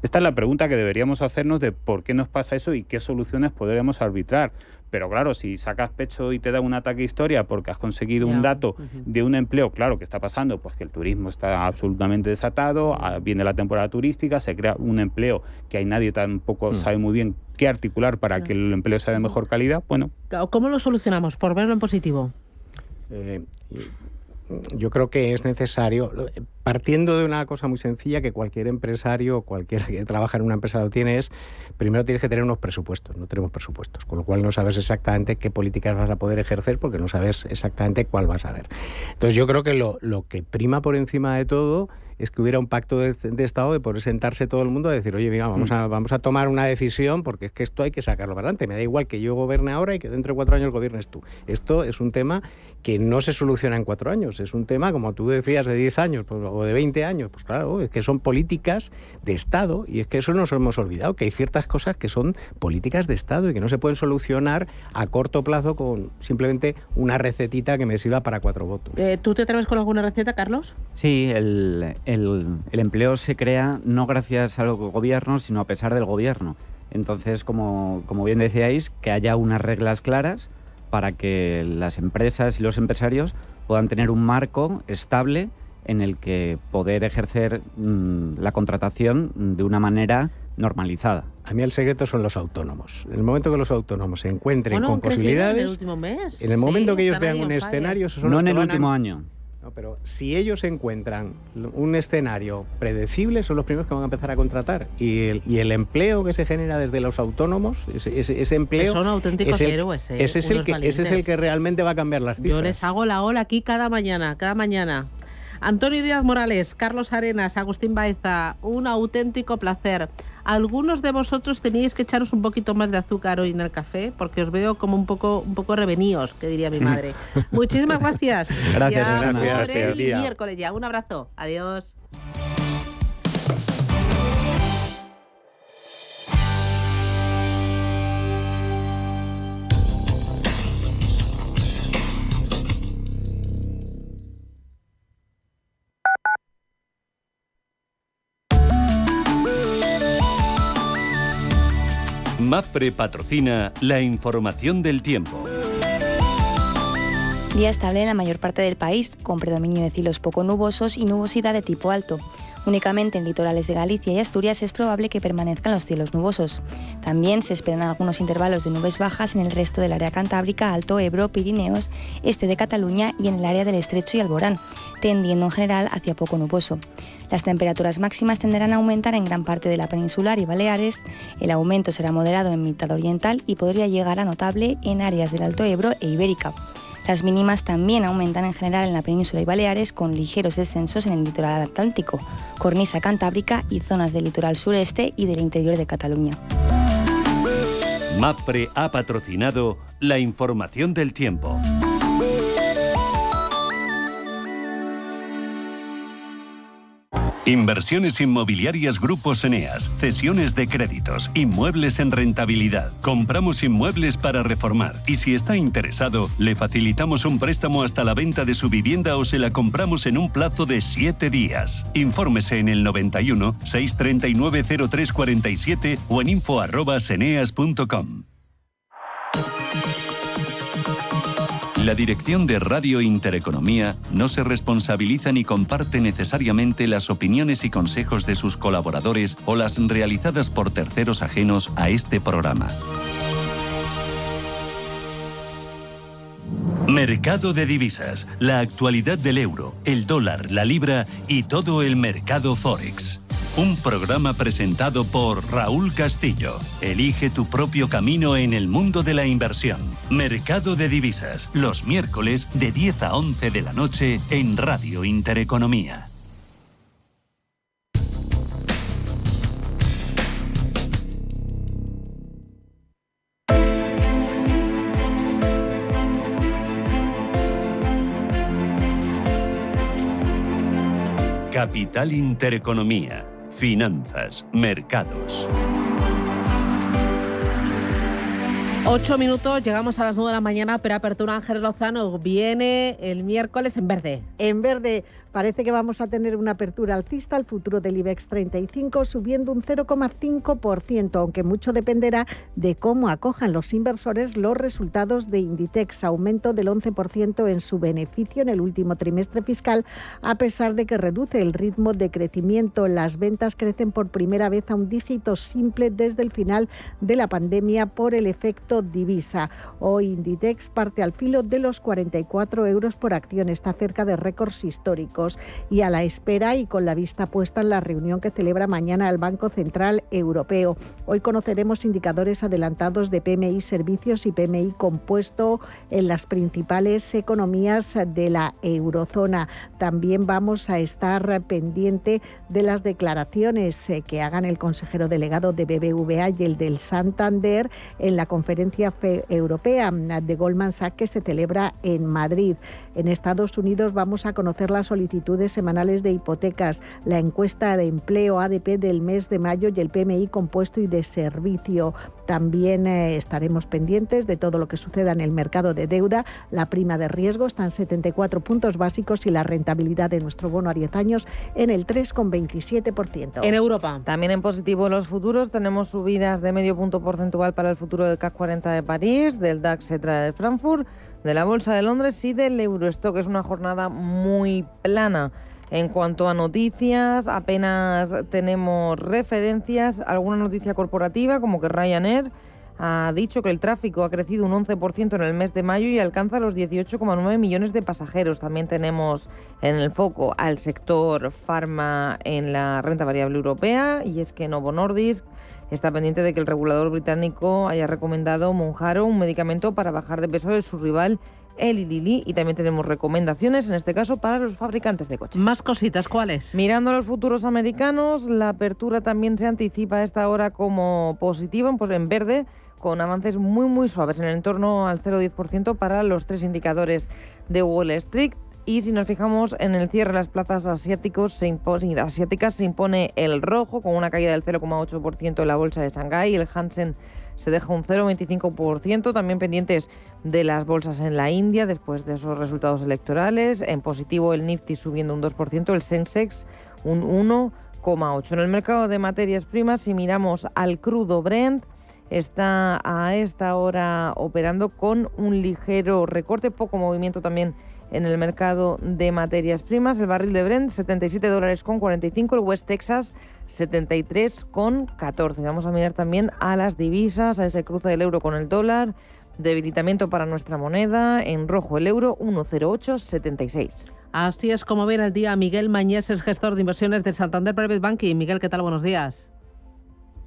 Esta es la pregunta que deberíamos hacernos de por qué nos pasa eso y qué soluciones podríamos arbitrar. Pero claro, si sacas pecho y te da un ataque de historia porque has conseguido un dato de un empleo, claro, ¿qué está pasando? Pues que el turismo está absolutamente desatado, viene la temporada turística, se crea un empleo que nadie tampoco sabe muy bien qué articular para que el empleo sea de mejor calidad. Bueno. ¿Cómo lo solucionamos? Por verlo en positivo. Yo creo que es necesario, partiendo de una cosa muy sencilla que cualquier empresario, cualquiera que trabaja en una empresa lo tiene, es primero tienes que tener unos presupuestos. No tenemos presupuestos, con lo cual no sabes exactamente qué políticas vas a poder ejercer porque no sabes exactamente cuál vas a ver. Entonces yo creo que lo que prima por encima de todo es que hubiera un pacto de Estado de poder sentarse todo el mundo a decir, oye, mira, vamos a tomar una decisión porque es que esto hay que sacarlo para adelante. Me da igual que yo gobierne ahora y que dentro de 4 años gobiernes tú. Esto es un tema que no se soluciona en 4 años. Es un tema, como tú decías, de 10 años pues, o de 20 años. Pues claro, es que son políticas de Estado y es que eso nos hemos olvidado, que hay ciertas cosas que son políticas de Estado y que no se pueden solucionar a corto plazo con simplemente una recetita que me sirva para 4 votos. ¿Tú te atreves con alguna receta, Carlos? Sí, el empleo se crea no gracias al gobierno, sino a pesar del gobierno. Entonces, como bien decíais, que haya unas reglas claras para que las empresas y los empresarios puedan tener un marco estable en el que poder ejercer la contratación de una manera normalizada. A mí el secreto son los autónomos. En el momento que los autónomos se encuentren con posibilidades, en el último mes. En el momento que ellos vean un escenario, esos son no los en que el último año. No, pero si ellos encuentran un escenario predecible, son los primeros que van a empezar a contratar. Y el empleo que se genera desde los autónomos, ese empleo... Que son auténticos héroes. Ese es el que realmente va a cambiar las cifras. Yo les hago la ola aquí cada mañana. Antonio Díaz Morales, Carlos Arenas, Agustín Baeza, un auténtico placer. Algunos de vosotros teníais que echaros un poquito más de azúcar hoy en el café, porque os veo como un poco reveníos, que diría mi madre. Muchísimas gracias. Gracias, ya Susana. por el miércoles ya. Un abrazo. Adiós. Mapfre patrocina la información del tiempo. Día estable en la mayor parte del país, con predominio de cielos poco nubosos y nubosidad de tipo alto. Únicamente en litorales de Galicia y Asturias es probable que permanezcan los cielos nubosos. También se esperan algunos intervalos de nubes bajas en el resto del área cantábrica, Alto Ebro, Pirineos, este de Cataluña y en el área del Estrecho y Alborán, tendiendo en general hacia poco nuboso. Las temperaturas máximas tenderán a aumentar en gran parte de la peninsular y Baleares. El aumento será moderado en mitad oriental y podría llegar a notable en áreas del Alto Ebro e Ibérica. Las mínimas también aumentan en general en la península y Baleares, con ligeros descensos en el litoral atlántico, cornisa cantábrica y zonas del litoral sureste y del interior de Cataluña. Mapfre ha patrocinado la información del tiempo. Inversiones inmobiliarias Grupos Eneas, cesiones de créditos, inmuebles en rentabilidad. Compramos inmuebles para reformar y si está interesado, le facilitamos un préstamo hasta la venta de su vivienda o se la compramos en un plazo de 7 días. Infórmese en el 91 639 0347 o en info@seneas.com. La dirección de Radio Intereconomía no se responsabiliza ni comparte necesariamente las opiniones y consejos de sus colaboradores o las realizadas por terceros ajenos a este programa. Mercado de divisas, la actualidad del euro, el dólar, la libra y todo el mercado Forex. Un programa presentado por Raúl Castillo. Elige tu propio camino en el mundo de la inversión. Mercado de divisas, los miércoles de 10 a 11 de la noche en Radio Intereconomía. Capital Intereconomía. Finanzas, mercados. 8 minutos, llegamos a las 9 de la mañana, preapertura Ángel Lozano. Viene el miércoles en verde. En verde. Parece que vamos a tener una apertura alcista, el futuro del IBEX 35 subiendo un 0,5%, aunque mucho dependerá de cómo acojan los inversores los resultados de Inditex, aumento del 11% en su beneficio en el último trimestre fiscal, a pesar de que reduce el ritmo de crecimiento. Las ventas crecen por primera vez a un dígito simple desde el final de la pandemia por el efecto divisa. Hoy Inditex parte al filo de los 44 euros por acción, está cerca de récords históricos. Y a la espera y con la vista puesta en la reunión que celebra mañana el Banco Central Europeo. Hoy conoceremos indicadores adelantados de PMI Servicios y PMI Compuesto en las principales economías de la eurozona. También vamos a estar pendiente de las declaraciones que hagan el consejero delegado de BBVA y el del Santander en la conferencia europea de Goldman Sachs que se celebra en Madrid. En Estados Unidos vamos a conocer las solicitudes semanales de hipotecas, la encuesta de empleo ADP del mes de mayo y el PMI compuesto y de servicio. También estaremos pendientes de todo lo que suceda en el mercado de deuda. La prima de riesgo está en 74 puntos básicos y la rentabilidad de nuestro bono a 10 años en el 3,27%. En Europa. También en positivo los futuros. Tenemos subidas de medio punto porcentual para el futuro del CAC 40 de París, del DAX de Frankfurt, de la Bolsa de Londres y del Eurostock. Es una jornada muy plana en cuanto a noticias. Apenas tenemos referencias. Alguna noticia corporativa, como que Ryanair ha dicho que el tráfico ha crecido un 11% en el mes de mayo y alcanza los 18,9 millones de pasajeros. También tenemos en el foco al sector farma en la renta variable europea, y es que Novo Nordisk está pendiente de que el regulador británico haya recomendado Mounjaro, un medicamento para bajar de peso de su rival Eli Lilly, y también tenemos recomendaciones, en este caso, para los fabricantes de coches. Más cositas, ¿cuáles? Mirando a los futuros americanos, la apertura también se anticipa a esta hora como positiva, pues en verde, con avances muy suaves, en el entorno al 0,10% para los 3 indicadores de Wall Street. Y si nos fijamos en el cierre de las plazas asiáticas, se impone el rojo, con una caída del 0,8% en la bolsa de Shanghái. El Hansen se deja un 0,25%. También pendientes de las bolsas en la India, después de esos resultados electorales. En positivo, el Nifty subiendo un 2%, el Sensex un 1,8%. En el mercado de materias primas, si miramos al crudo Brent, está a esta hora operando con un ligero recorte, poco movimiento también en el mercado de materias primas. El barril de Brent, $77,45, el West Texas, 73,14. Vamos a mirar también a las divisas, a ese cruce del euro con el dólar, debilitamiento para nuestra moneda, en rojo el euro, 1,0876. Así es como viene el día. Miguel Mañés es gestor de inversiones de Santander Private Banking. Miguel, ¿qué tal? Buenos días.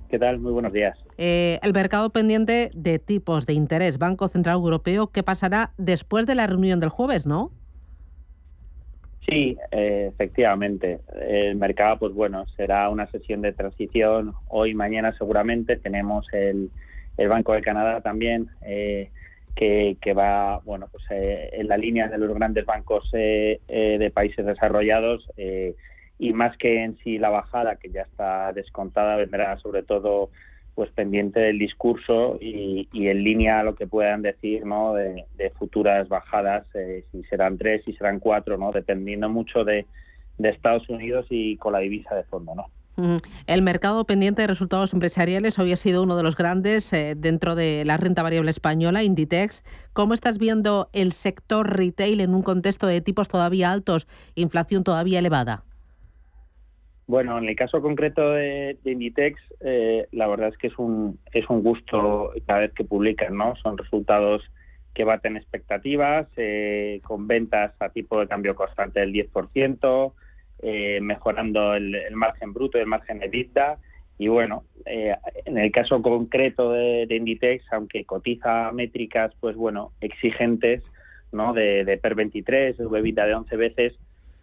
¿Qué tal? Muy buenos días. El mercado pendiente de tipos de interés, Banco Central Europeo, ¿qué pasará después de la reunión del jueves, no? Sí, efectivamente. El mercado, pues bueno, será una sesión de transición. Hoy, mañana seguramente tenemos el Banco de Canadá también, que va, bueno, pues en la línea de los grandes bancos de países desarrollados. Y más que en sí la bajada, que ya está descontada, vendrá sobre todo pues pendiente del discurso y en línea a lo que puedan decir, ¿no?, de futuras bajadas, si serán 3, si serán 4, ¿no?, dependiendo mucho de Estados Unidos y con la divisa de fondo, ¿no? El mercado pendiente de resultados empresariales hoy ha sido uno de los grandes dentro de la renta variable española, Inditex. ¿Cómo estás viendo el sector retail en un contexto de tipos todavía altos, inflación todavía elevada? Bueno, en el caso concreto de Inditex, la verdad es que es un gusto cada vez que publican, ¿no? Son resultados que baten expectativas, con ventas a tipo de cambio constante del 10%, mejorando el margen bruto y el margen EBITDA. Y bueno, en el caso concreto de Inditex, aunque cotiza métricas, pues bueno, exigentes, ¿no?, de PER 23, EBITDA de 11 veces,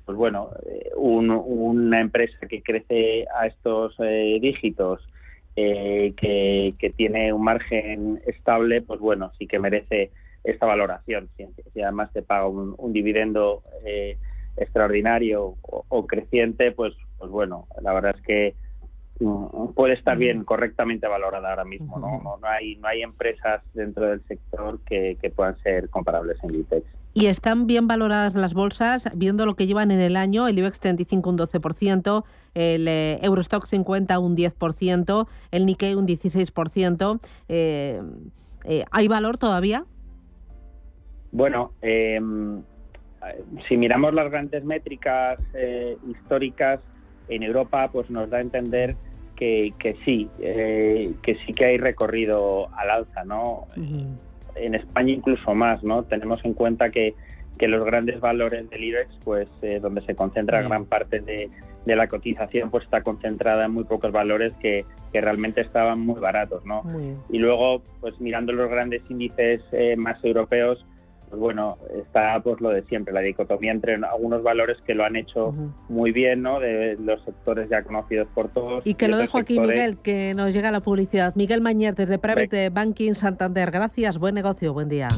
pues bueno, una empresa que crece a estos dígitos, que tiene un margen estable, pues bueno, sí que merece esta valoración. Si además te paga un dividendo extraordinario o creciente, pues bueno, la verdad es que puede estar bien, correctamente valorada ahora mismo. No hay empresas dentro del sector que puedan ser comparables en Inditex. Y están bien valoradas las bolsas, viendo lo que llevan en el año, el IBEX 35 un 12%, el Eurostock 50 un 10%, el Nikkei un 16%. ¿Hay valor todavía? Bueno, si miramos las grandes métricas históricas, en Europa pues nos da a entender que sí que hay recorrido al alza, ¿no? En España incluso más, ¿no? Tenemos en cuenta que los grandes valores del IBEX, pues donde se concentra gran parte de la cotización, pues está concentrada en muy pocos valores que realmente estaban muy baratos, ¿no? Y luego, pues mirando los grandes índices más europeos, pues bueno, está pues lo de siempre, la dicotomía entre algunos valores que lo han hecho muy bien, ¿no?, de los sectores ya conocidos por todos. Y que lo dejo aquí, Miguel, que nos llega la publicidad. Miguel Mañés, desde Private Banking Santander. Gracias, buen negocio, buen día.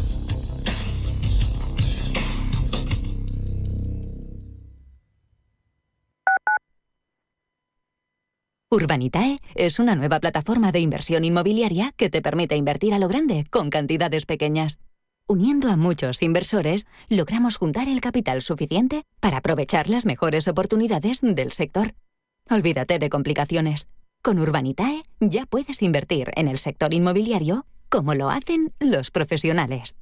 Urbanitae es una nueva plataforma de inversión inmobiliaria que te permite invertir a lo grande con cantidades pequeñas. Uniendo a muchos inversores, logramos juntar el capital suficiente para aprovechar las mejores oportunidades del sector. Olvídate de complicaciones. Con Urbanitae ya puedes invertir en el sector inmobiliario como lo hacen los profesionales.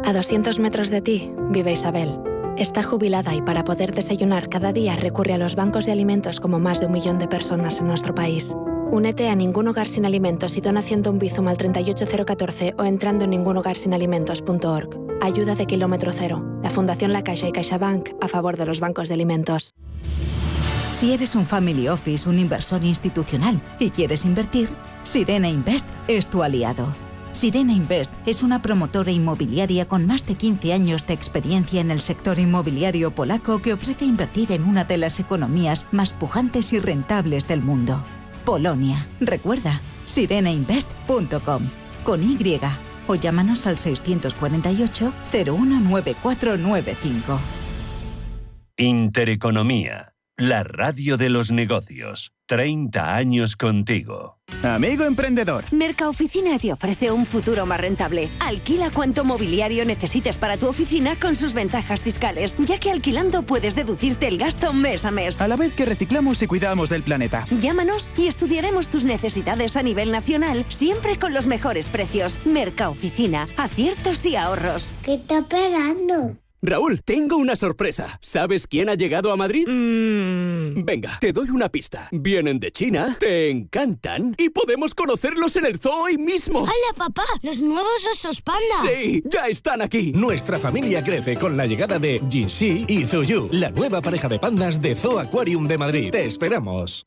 A 200 metros de ti vive Isabel. Está jubilada y para poder desayunar cada día recurre a los bancos de alimentos como más de 1 millón de personas en nuestro país. Únete a Ningún Hogar Sin Alimentos y dona haciendo un Bizum al 38014 o entrando en ningunhogarsinalimentos.org. Ayuda de kilómetro cero. La Fundación La Caixa y CaixaBank a favor de los bancos de alimentos. Si eres un family office, un inversor institucional y quieres invertir, Sirena Invest es tu aliado. Sirena Invest es una promotora inmobiliaria con más de 15 años de experiencia en el sector inmobiliario polaco que ofrece invertir en una de las economías más pujantes y rentables del mundo. Polonia. Recuerda, sirenainvest.com. Con Y. O llámanos al 648 019495. Intereconomía, la radio de los negocios. 30 años contigo. Amigo emprendedor, Mercaoficina te ofrece un futuro más rentable. Alquila cuanto mobiliario necesites para tu oficina con sus ventajas fiscales, ya que alquilando puedes deducirte el gasto mes a mes. A la vez que reciclamos y cuidamos del planeta. Llámanos y estudiaremos tus necesidades a nivel nacional, siempre con los mejores precios. Mercaoficina, aciertos y ahorros. ¿Qué está esperando? Raúl, tengo una sorpresa. ¿Sabes quién ha llegado a Madrid? Venga, te doy una pista. Vienen de China, te encantan y podemos conocerlos en el zoo hoy mismo. ¡Hala, papá! ¡Los nuevos osos panda! ¡Sí! ¡Ya están aquí! Nuestra familia crece con la llegada de Jinxi y Zuyu, la nueva pareja de pandas de Zoo Aquarium de Madrid. ¡Te esperamos!